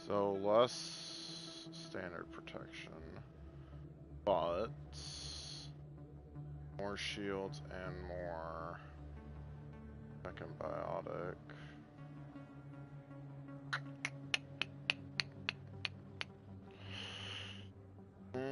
So less standard protection, but more shields and more second biotic. Nah.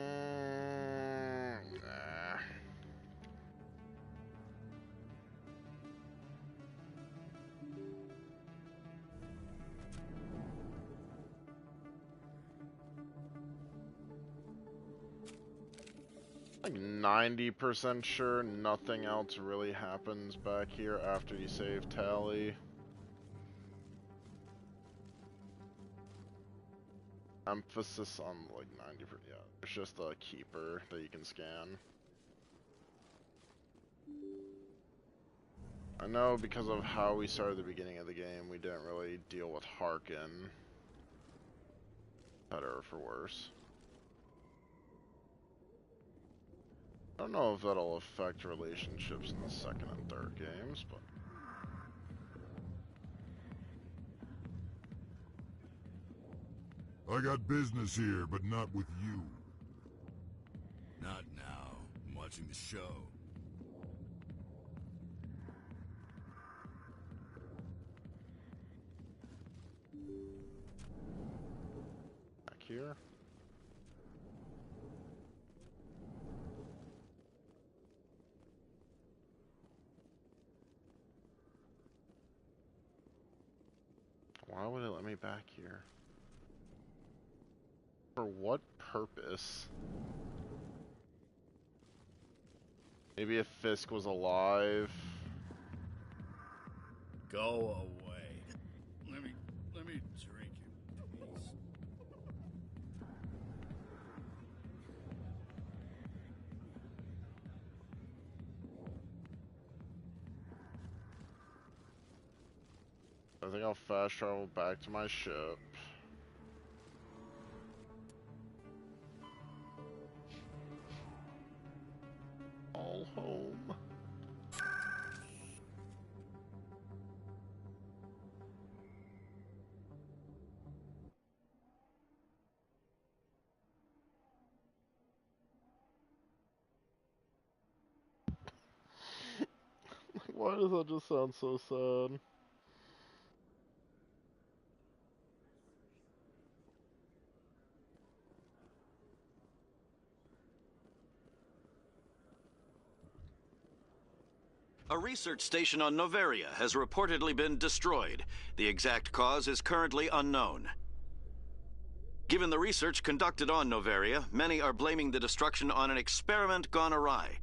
Like 90% sure nothing else really happens back here after you save Tally. Emphasis on like 90%. Yeah, it's just a keeper that you can scan. I know because of how we started the beginning of the game, we didn't really deal with Harkin. Better or for worse. I don't know if that'll affect relationships in the second and third games, but... I got business here, but not with you. Not now. I'm watching the show. here? Why would it let me back here? For what purpose? Maybe if Fisk was alive. Go away. Let me drink it, please. I think I'll fast travel back to my ship. All home. Why does that just sound so sad? A research station on Noveria has reportedly been destroyed. The exact cause is currently unknown. Given the research conducted on Noveria, many are blaming the destruction on an experiment gone awry.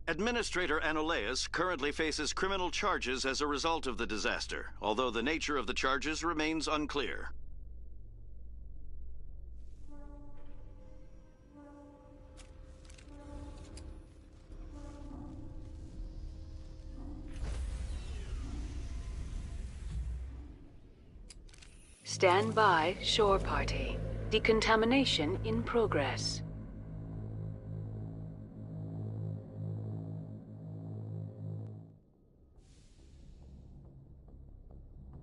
Administrator Anoleus currently faces criminal charges as a result of the disaster, although the nature of the charges remains unclear. Stand by, shore party. Decontamination in progress.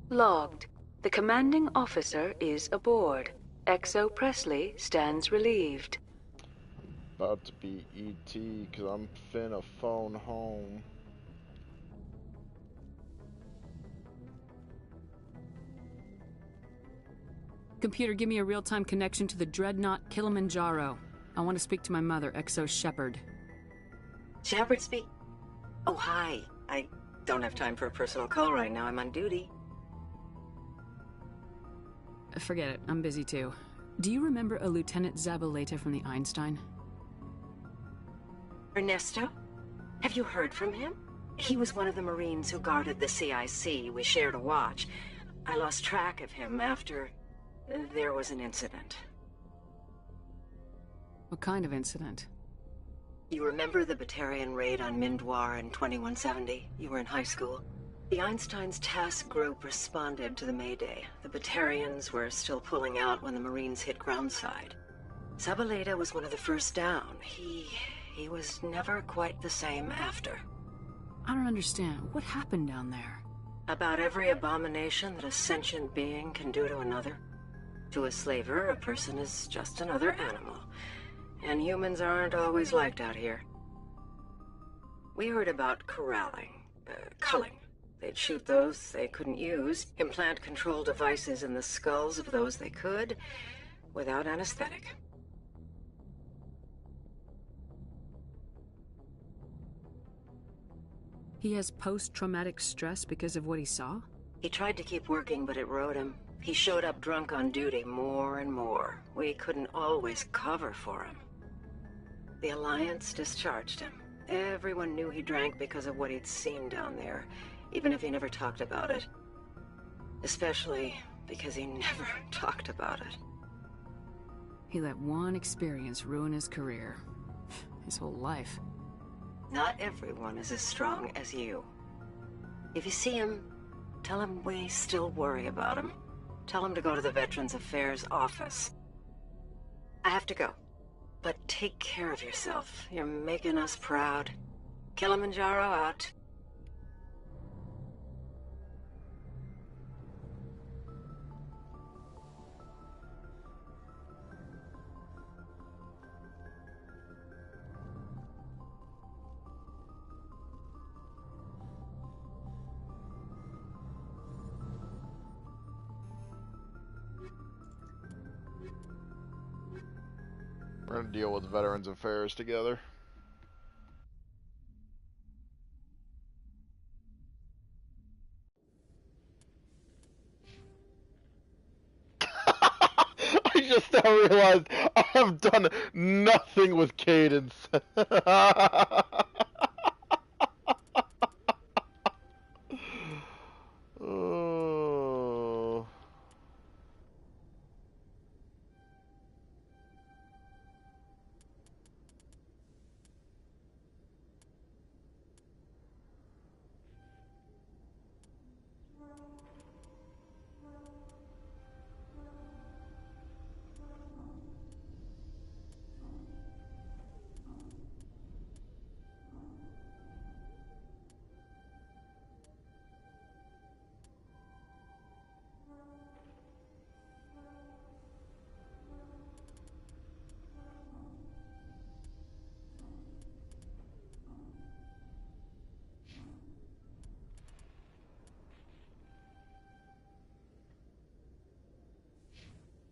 Logged. The commanding officer is aboard. XO Presley stands relieved. About to be ET, cause I'm finna phone home. Computer, give me a real-time connection to the Dreadnought Kilimanjaro. I want to speak to my mother, XO Shepard. Shepard speak? Oh, hi. I don't have time for a personal call right now. I'm on duty. Forget it. I'm busy too. Do you remember a Lieutenant Zabaleta from the Einstein? Ernesto? Have you heard from him? He was one of the Marines who guarded the CIC. We shared a watch. I lost track of him after there was an incident. What kind of incident? You remember the Batarian raid on Mindwar in 2170? You were in high school. The Einstein's task group responded to the Mayday. The Batarians were still pulling out when the Marines hit groundside. Zabaleta was one of the first down. He was never quite the same after. I don't understand. What happened down there? About every abomination that a sentient being can do to another. To a slaver, a person is just another animal. And humans aren't always liked out here. We heard about corralling, culling. They'd shoot those they couldn't use, implant control devices in the skulls of those they could, without anesthetic. He has post-traumatic stress because of what he saw? He tried to keep working, but it rode him. He showed up drunk on duty more and more. We couldn't always cover for him. The Alliance discharged him. Everyone knew he drank because of what he'd seen down there, even if he never talked about it. Especially because he never talked about it. He let one experience ruin his career. His whole life. Not everyone is as strong as you. If you see him, tell him we still worry about him. Tell him to go to the Veterans Affairs office. I have to go. But take care of yourself. You're making us proud. Kilimanjaro out. We're gonna deal with Veterans Affairs together. I just now realized I have done nothing with Cadence. Oh.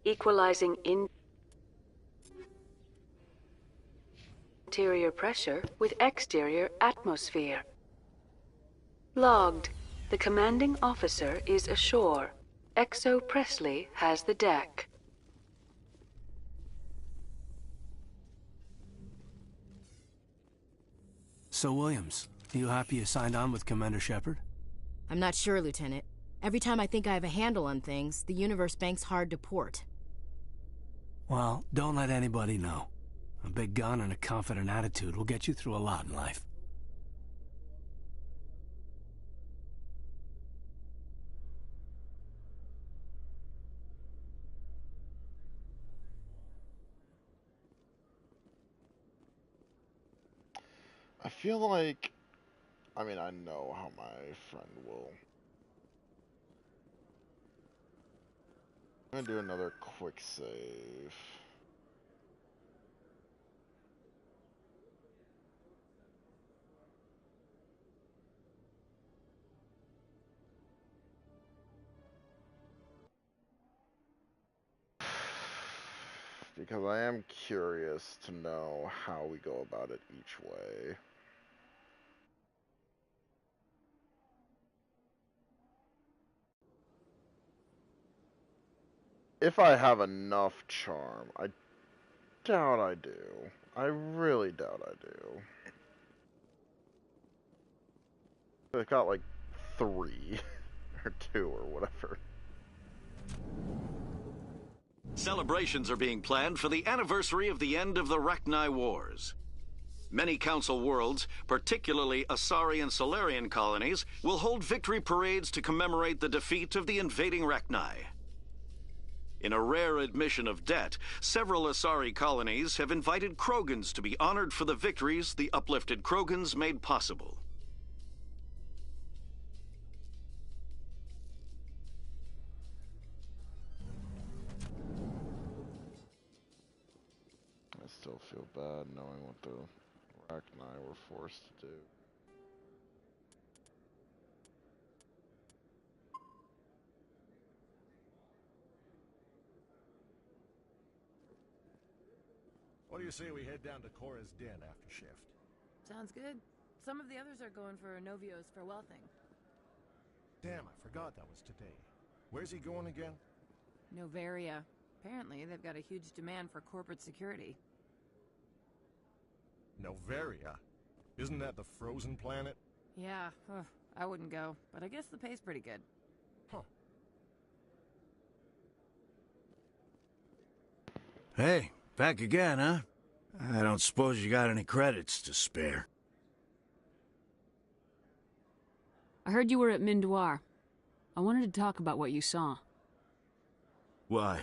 Equalizing interior pressure with exterior atmosphere. Logged. The commanding officer is ashore. Exo Presley has the deck. So, Williams, you happy you signed on with Commander Shepard? I'm not sure, Lieutenant. Every time I think I have a handle on things, the universe bank's hard to port. Well, don't let anybody know. A big gun and a confident attitude will get you through a lot in life. I feel like, I mean, I know how my friend will. I'm gonna do another quick save. Because I am curious to know how we go about it each way. If I have enough charm, I doubt I do. I really doubt I do. I've got like 3 or 2 or whatever. Celebrations are being planned for the anniversary of the end of the Rachni Wars. Many Council worlds, particularly Asari and Solarian colonies, will hold victory parades to commemorate the defeat of the invading Rachni. In a rare admission of debt, several Asari colonies have invited Krogans to be honored for the victories the uplifted Krogans made possible. I still feel bad knowing what the Rachni were forced to do. What do you say we head down to Cora's den after shift? Sounds good. Some of the others are going for Novio's farewell thing. Damn, I forgot that was today. Where's he going again? Novaria. Apparently, they've got a huge demand for corporate security. Novaria? Isn't that the frozen planet? Yeah, I wouldn't go, but I guess the pay's pretty good. Huh. Hey, back again, huh? I don't suppose you got any credits to spare. I heard you were at Mindoir. I wanted to talk about what you saw. Why?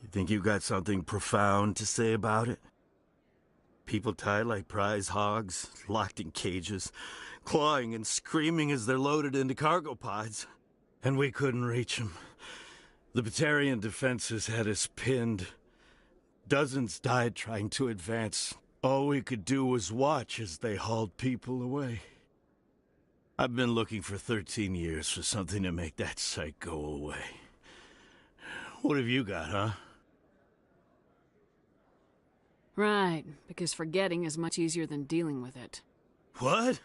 You think you got something profound to say about it? People tied like prize hogs, locked in cages, clawing and screaming as they're loaded into cargo pods. And we couldn't reach them. The Batarian defenses had us pinned. Dozens died trying to advance. All we could do was watch as they hauled people away. I've been looking for 13 years for something to make that sight go away. What have you got, huh? Right, because forgetting is much easier than dealing with it. What?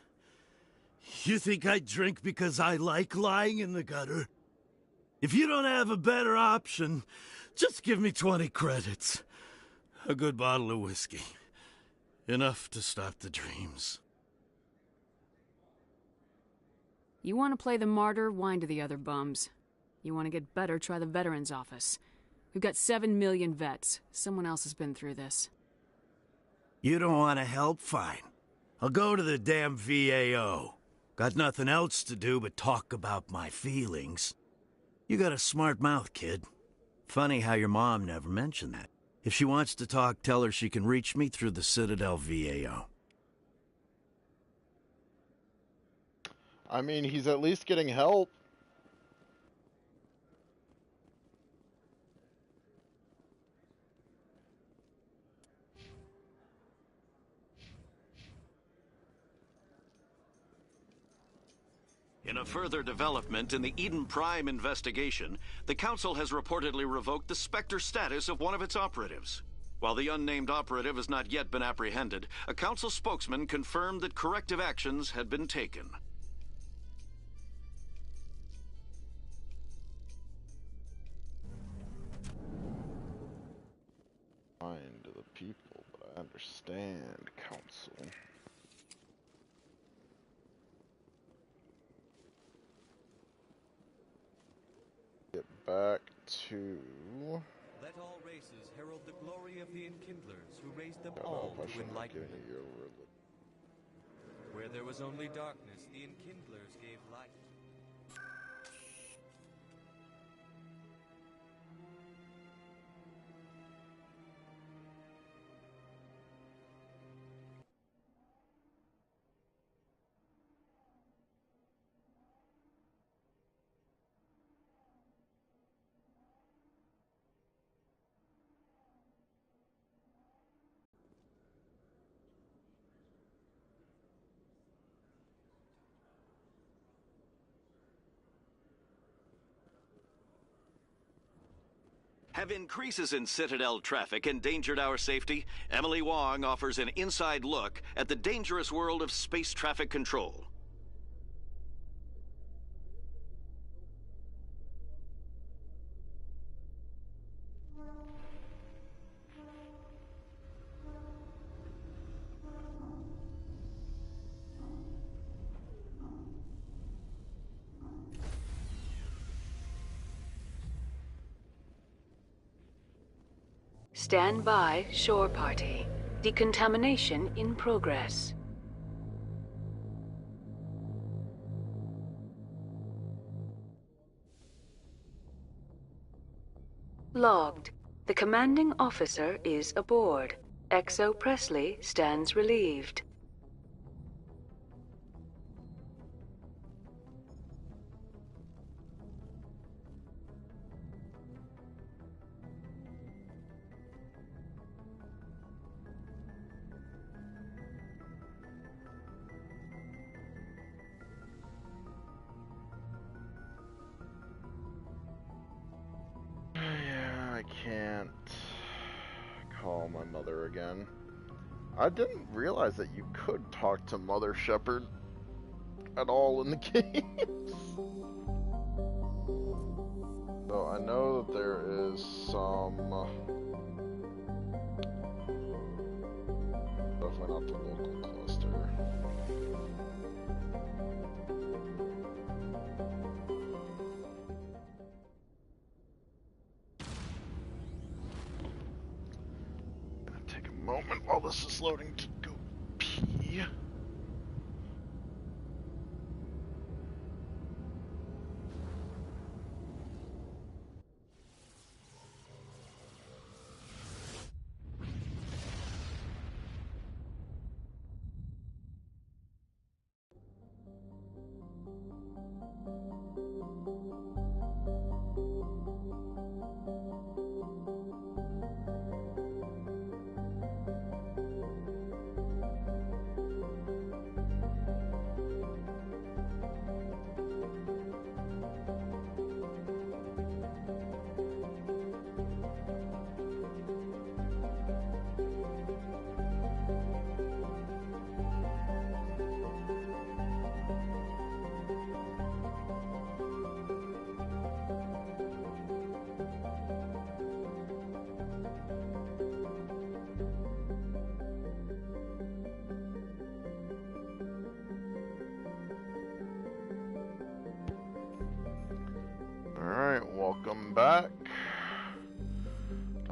You think I drink because I like lying in the gutter? If you don't have a better option, just give me 20 credits. A good bottle of whiskey. Enough to stop the dreams. You want to play the martyr, whine to the other bums. You want to get better, try the Veterans Office. We've got 7 million vets. Someone else has been through this. You don't want to help? Fine. I'll go to the damn VAO. Got nothing else to do but talk about my feelings. You got a smart mouth, kid. Funny how your mom never mentioned that. If she wants to talk, tell her she can reach me through the Citadel VAO. I mean, he's at least getting help. In a further development in the Eden Prime investigation, the Council has reportedly revoked the Spectre status of one of its operatives. While the unnamed operative has not yet been apprehended, a Council spokesman confirmed that corrective actions had been taken. Mind to the people, but I understand, Council. Get back to... Let all races herald the glory of the Enkindlers who raised them all to enlightenment. Where there was only darkness, the Enkindlers gave light. Have increases in Citadel traffic endangered our safety? Emily Wong offers an inside look at the dangerous world of space traffic control. Stand by, shore party. Decontamination in progress. Logged. The commanding officer is aboard. XO Presley stands relieved. Yeah, I can't call my mother again. I didn't realize that you could talk to Mother Shepard at all in the games. So I know that there is some... definitely not the local cluster. Gonna take a moment while this is loading to go pee.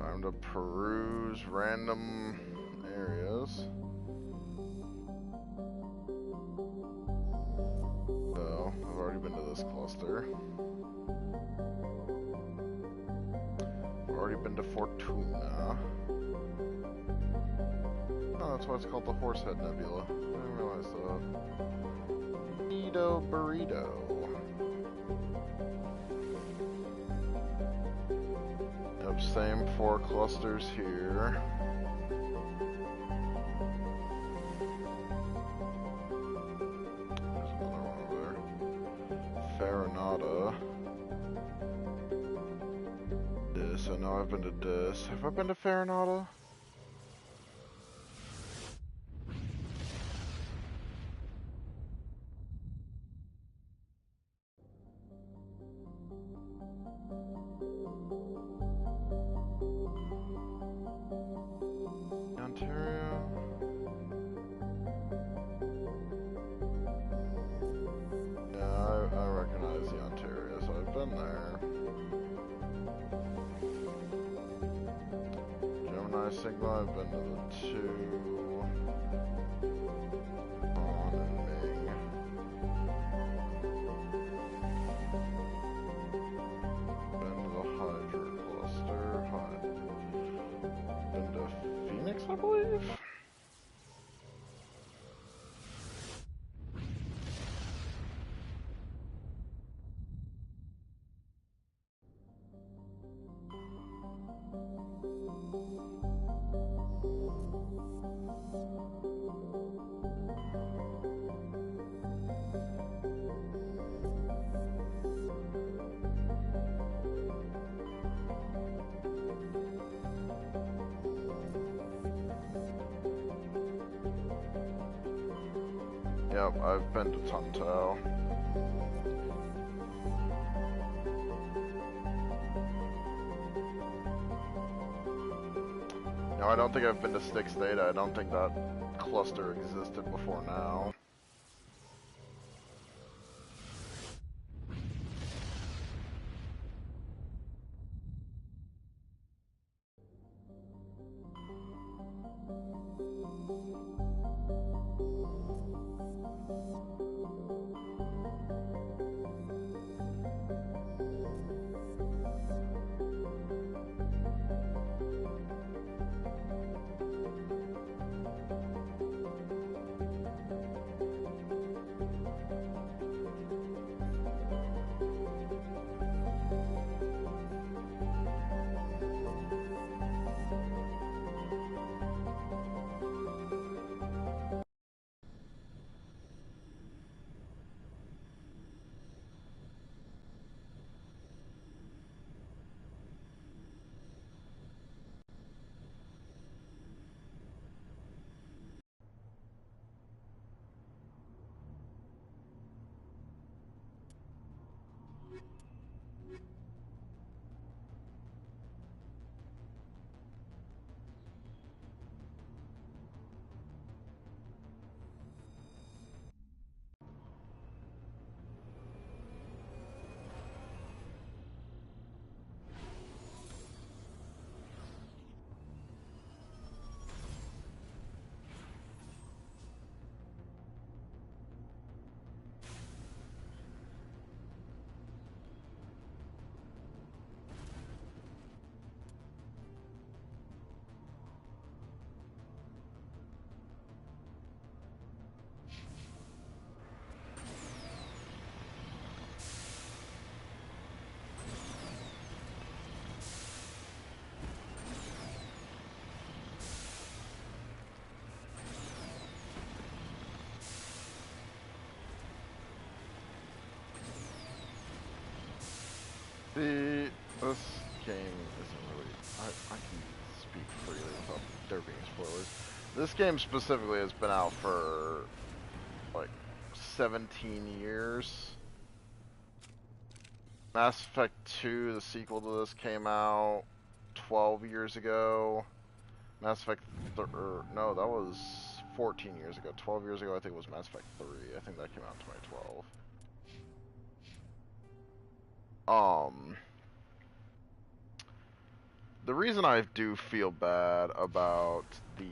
Time to peruse random areas. So, I've already been to this cluster. I've already been to Fortuna. Oh, that's why it's called the Horsehead Nebula. I didn't realize that. Burrito Burrito. Yep, same 4 clusters here. There's another one over there. Farinata. Dis. I know I've been to Dis. Have I been to Farinata? Ontario. Yeah, I recognize the Ontario, so I've been there. Gemini Sigma, I've been to the 2. On and Ming. Been to the Hydra cluster. Been to Phoenix, I believe? Yep, I've been to Tuntao. No, I don't think I've been to Styx Theta. I don't think that cluster existed before now. See, this game isn't really... I can speak freely without there being spoilers. This game specifically has been out for, like, 17 years. Mass Effect 2, the sequel to this, came out 12 years ago. Mass Effect... no, that was 14 years ago. 12 years ago, I think it was Mass Effect 3. I think that came out in 2012. the reason I do feel bad about the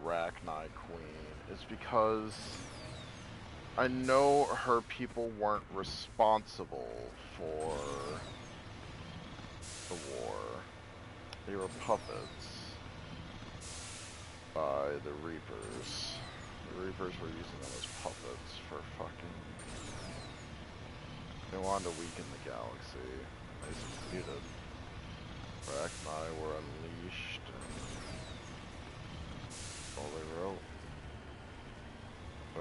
Rachni Queen is because I know her people weren't responsible for the war. They were puppets by the Reapers. The Reapers were using them as puppets for fucking... They wanted to weaken the galaxy. They succeeded. Rachni were unleashed, and all they wrote.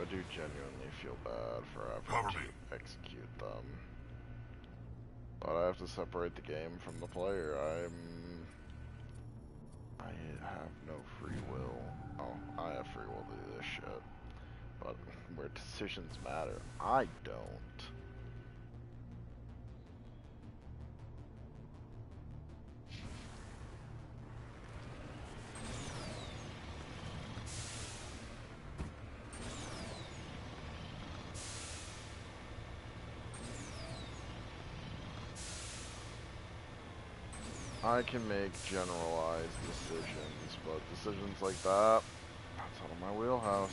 I do genuinely feel bad for having to execute them. But I have to separate the game from the player. I have no free will. Oh, I have free will to do this shit. But where decisions matter, I don't. I can make generalized decisions, but decisions like that, that's out of my wheelhouse.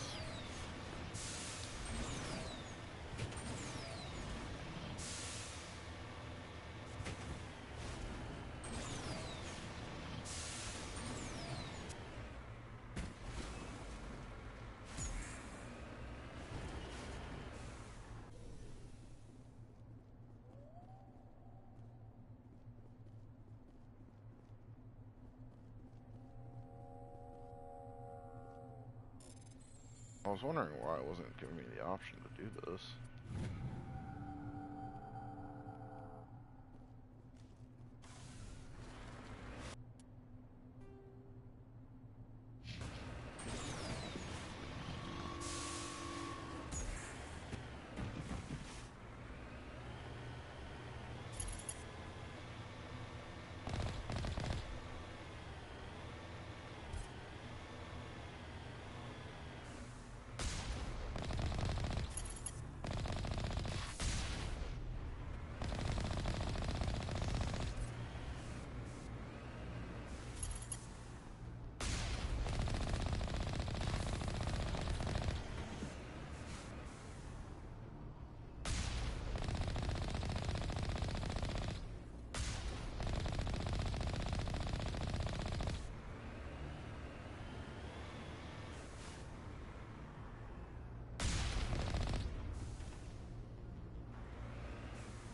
I was wondering why it wasn't giving me the option to do this.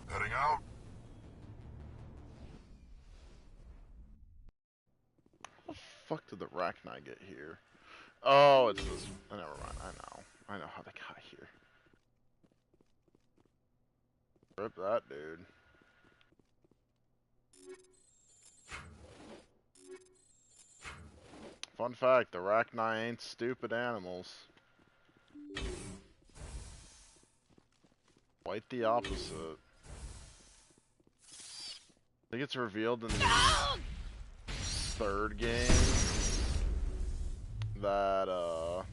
Heading out. How the fuck did the Rachni get here? Oh, it's this. Oh, never mind. I know how they got here. Rip that dude. Fun fact, the Rachni ain't stupid animals. Quite the opposite. I think it's revealed in the third game that the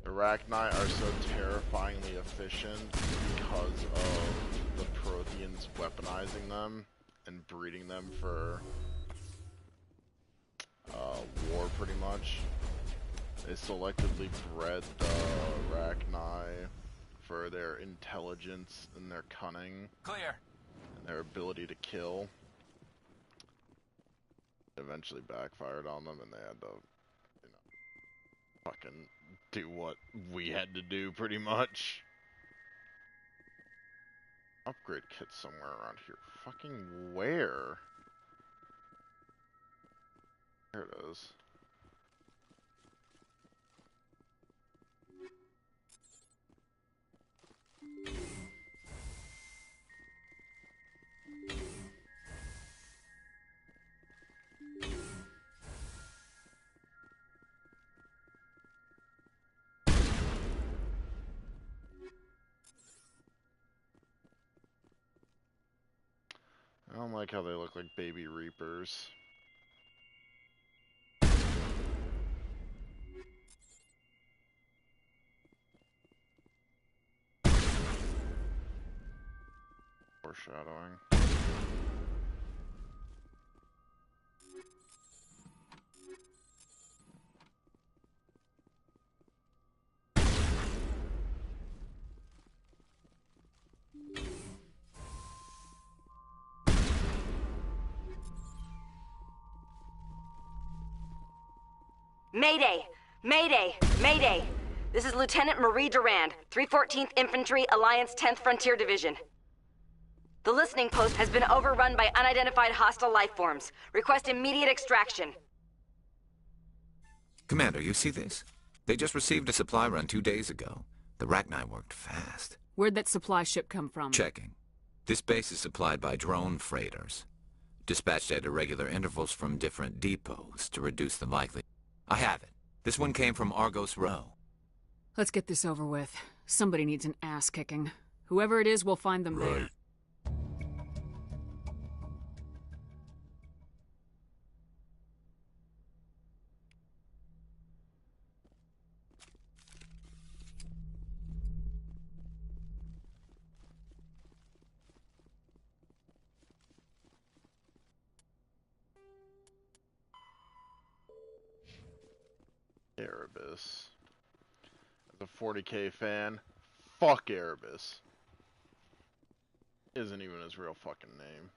Rachni are so terrifyingly efficient because of the Protheans weaponizing them and breeding them for war, pretty much. They selectively bred the Rachni for their intelligence and their cunning. Clear. And their ability to kill. It eventually backfired on them, and they had to, you know, fucking do what we had to do, pretty much. Upgrade kit somewhere around here. Fucking where? There it is. I don't like how they look like baby reapers. Foreshadowing. Mayday! Mayday! Mayday! This is Lieutenant Marie Durand, 314th Infantry, Alliance 10th Frontier Division. The listening post has been overrun by unidentified hostile life forms. Request immediate extraction. Commander, you see this? They just received a supply run 2 days ago. The Rachni worked fast. Where'd that supply ship come from? Checking. This base is supplied by drone freighters, dispatched at irregular intervals from different depots to reduce the likelihood. I have it. This one came from Argos Row. Let's get this over with. Somebody needs an ass kicking. Whoever it is, we'll find them there. Erebus. As a 40K fan, fuck Erebus. Isn't even his real fucking name.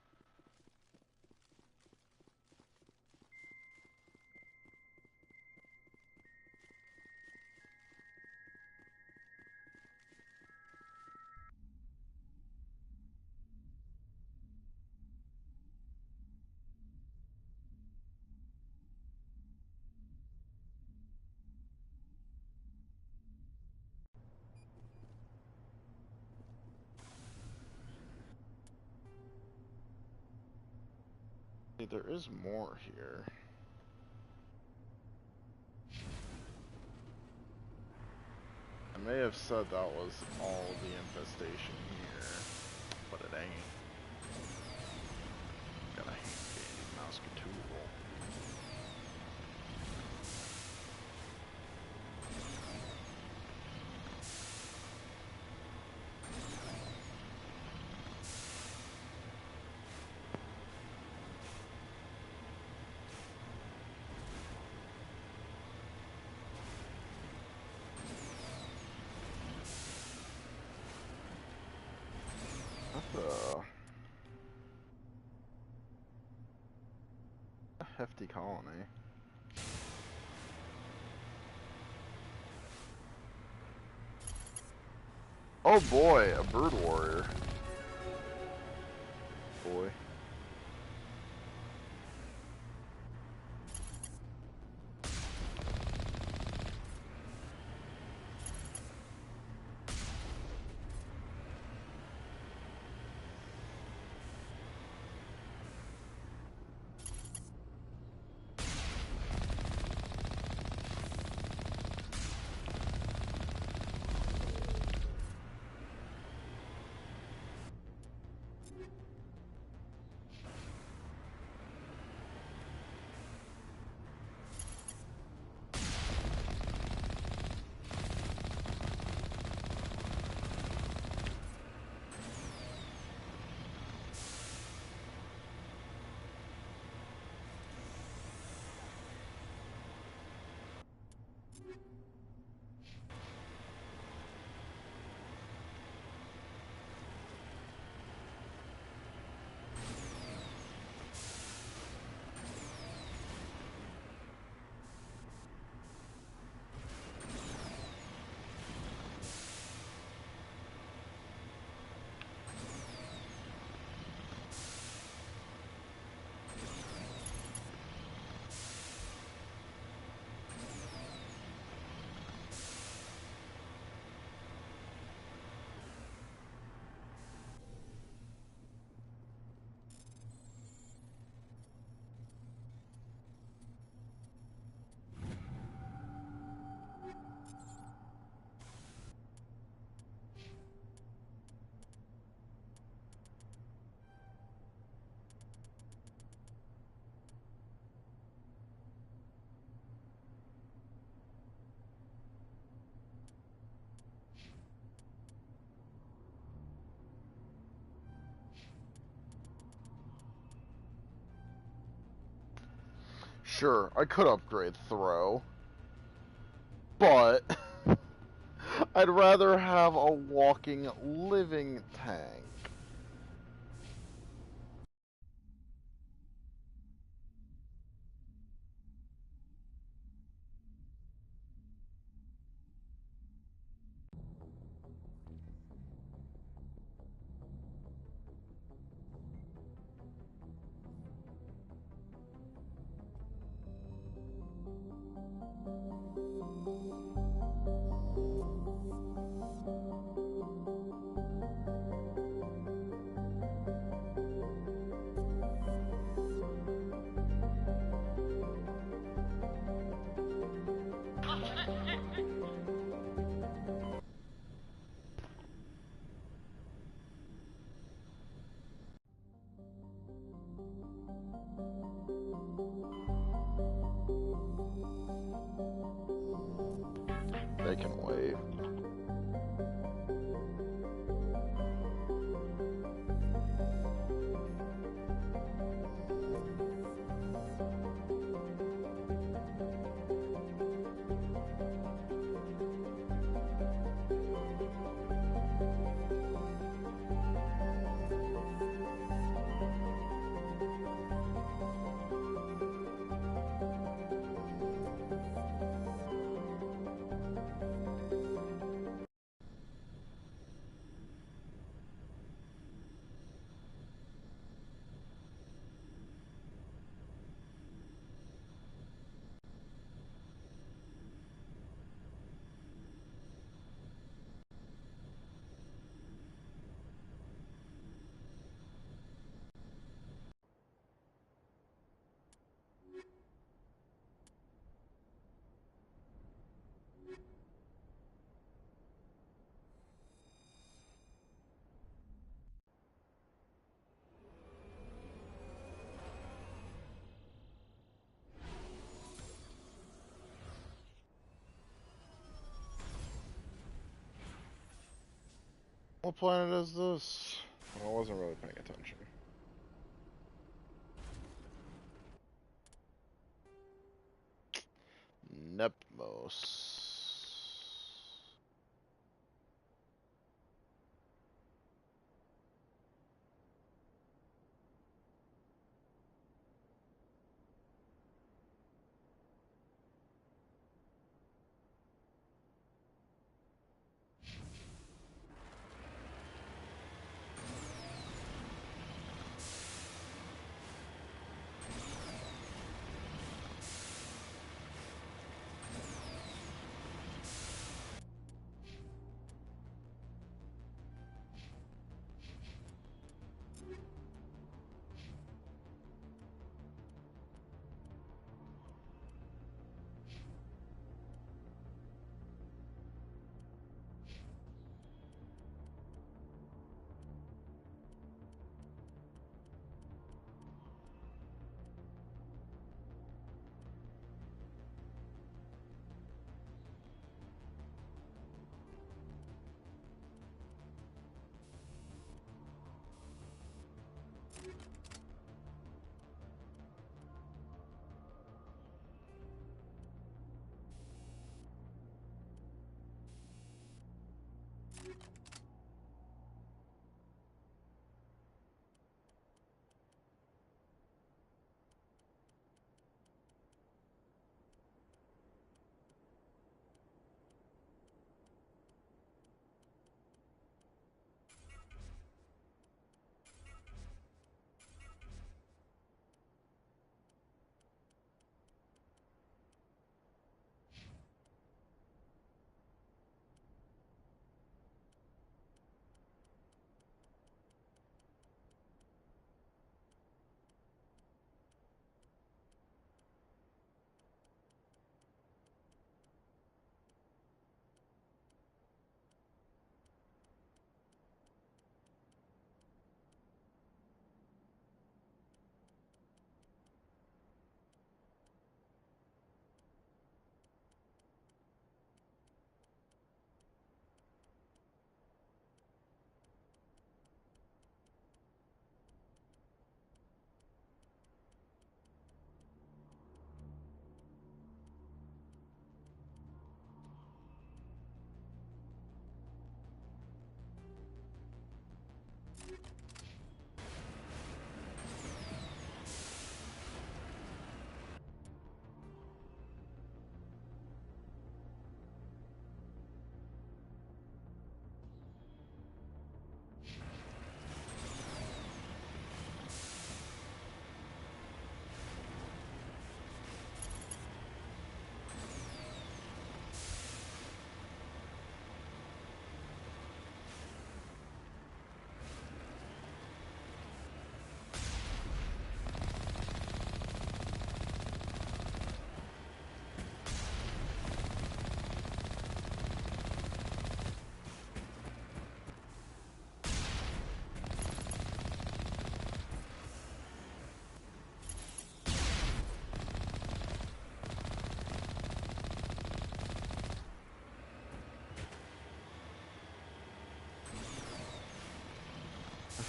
There is more here. I may have said that was all the infestation here, but it ain't. Gotta hate being mouse tool. A hefty colony. Oh boy, a bird warrior. Boy. Sure, I could upgrade throw, but I'd rather have a walking, living tank. They can wait. What planet is this? I wasn't really paying attention. Nepmos.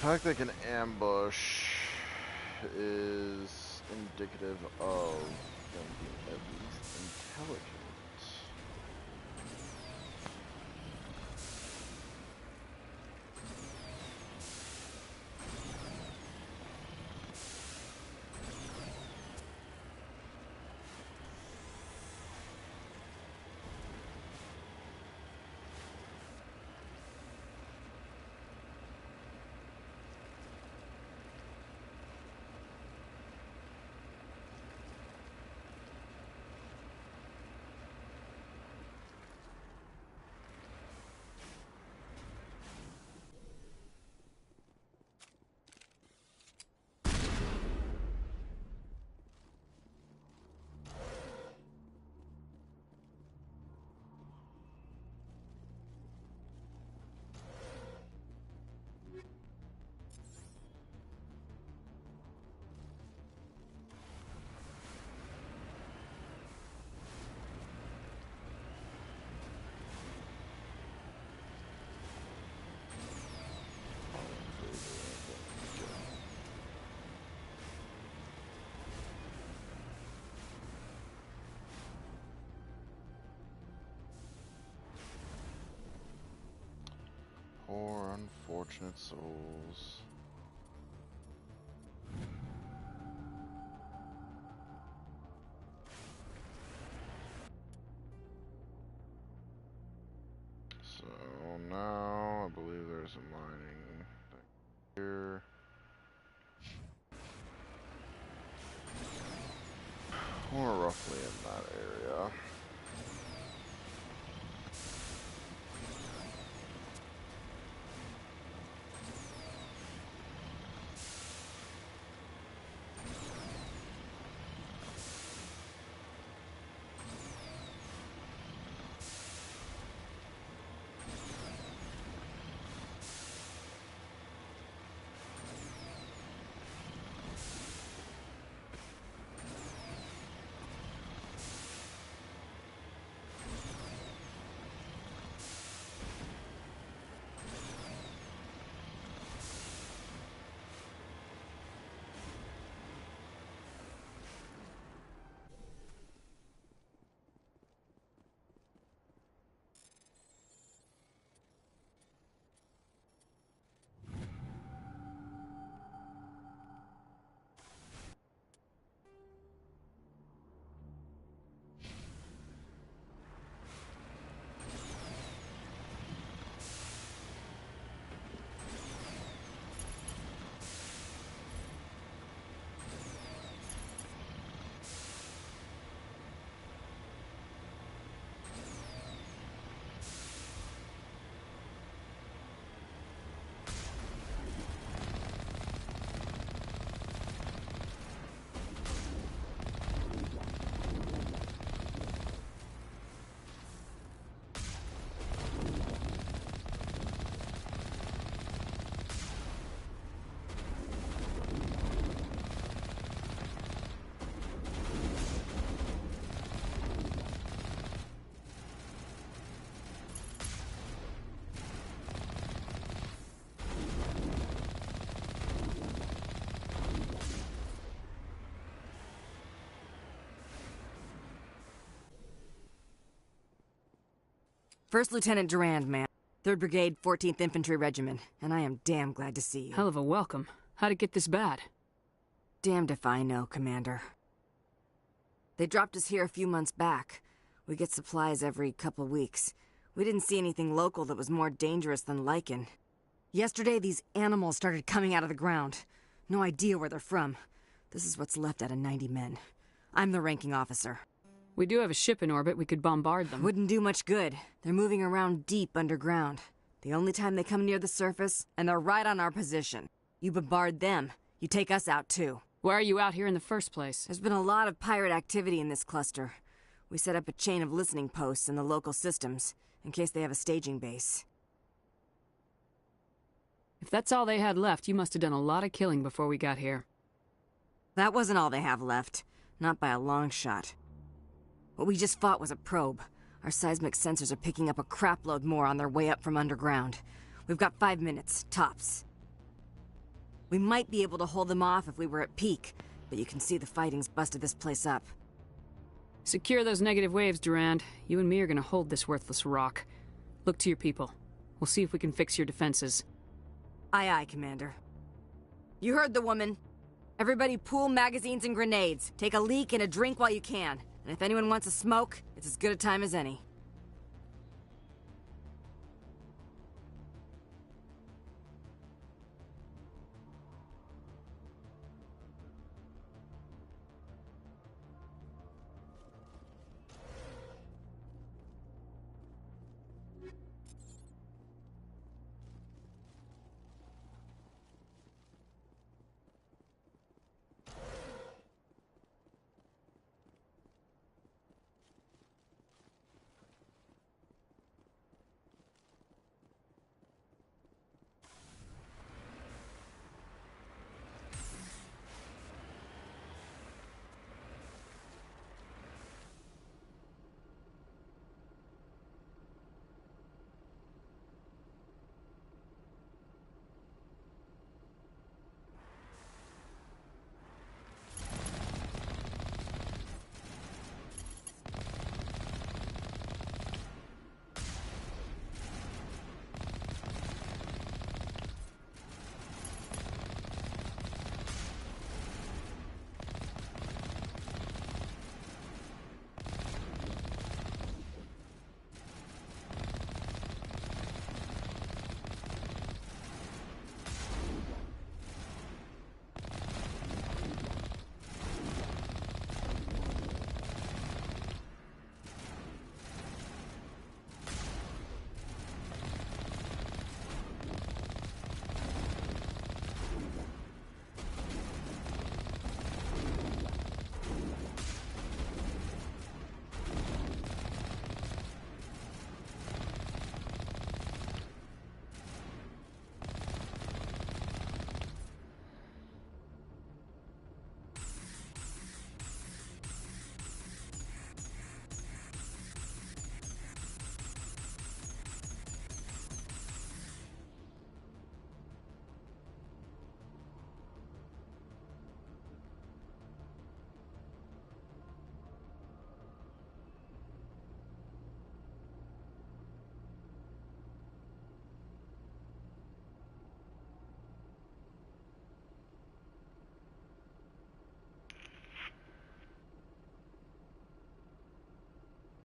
fact they can ambush is indicative of them being at least intelligent. Poor unfortunate souls. So now I believe there's a mining thing here. Or roughly in that area. First Lieutenant Durand, ma'am. 3rd Brigade, 14th Infantry Regiment, and I am damn glad to see you. Hell of a welcome. How'd it get this bad? Damned if I know, Commander. They dropped us here a few months back. We get supplies every couple weeks. We didn't see anything local that was more dangerous than lichen. Yesterday, these animals started coming out of the ground. No idea where they're from. This is what's left out of 90 men. I'm the ranking officer. We do have a ship in orbit. We could bombard them. Wouldn't do much good. They're moving around deep underground. The only time they come near the surface, and they're right on our position. You bombard them, you take us out too. Why are you out here in the first place? There's been a lot of pirate activity in this cluster. We set up a chain of listening posts in the local systems, in case they have a staging base. If that's all they had left, you must have done a lot of killing before we got here. That wasn't all they have left. Not by a long shot. What we just fought was a probe. Our seismic sensors are picking up a crapload more on their way up from underground. We've got 5 minutes, tops. We might be able to hold them off if we were at peak, but you can see the fighting's busted this place up. Secure those negative waves, Durand. You and me are gonna hold this worthless rock. Look to your people. We'll see if we can fix your defenses. Aye, aye, Commander. You heard the woman. Everybody pool magazines and grenades. Take a leak and a drink while you can. And if anyone wants a smoke, it's as good a time as any.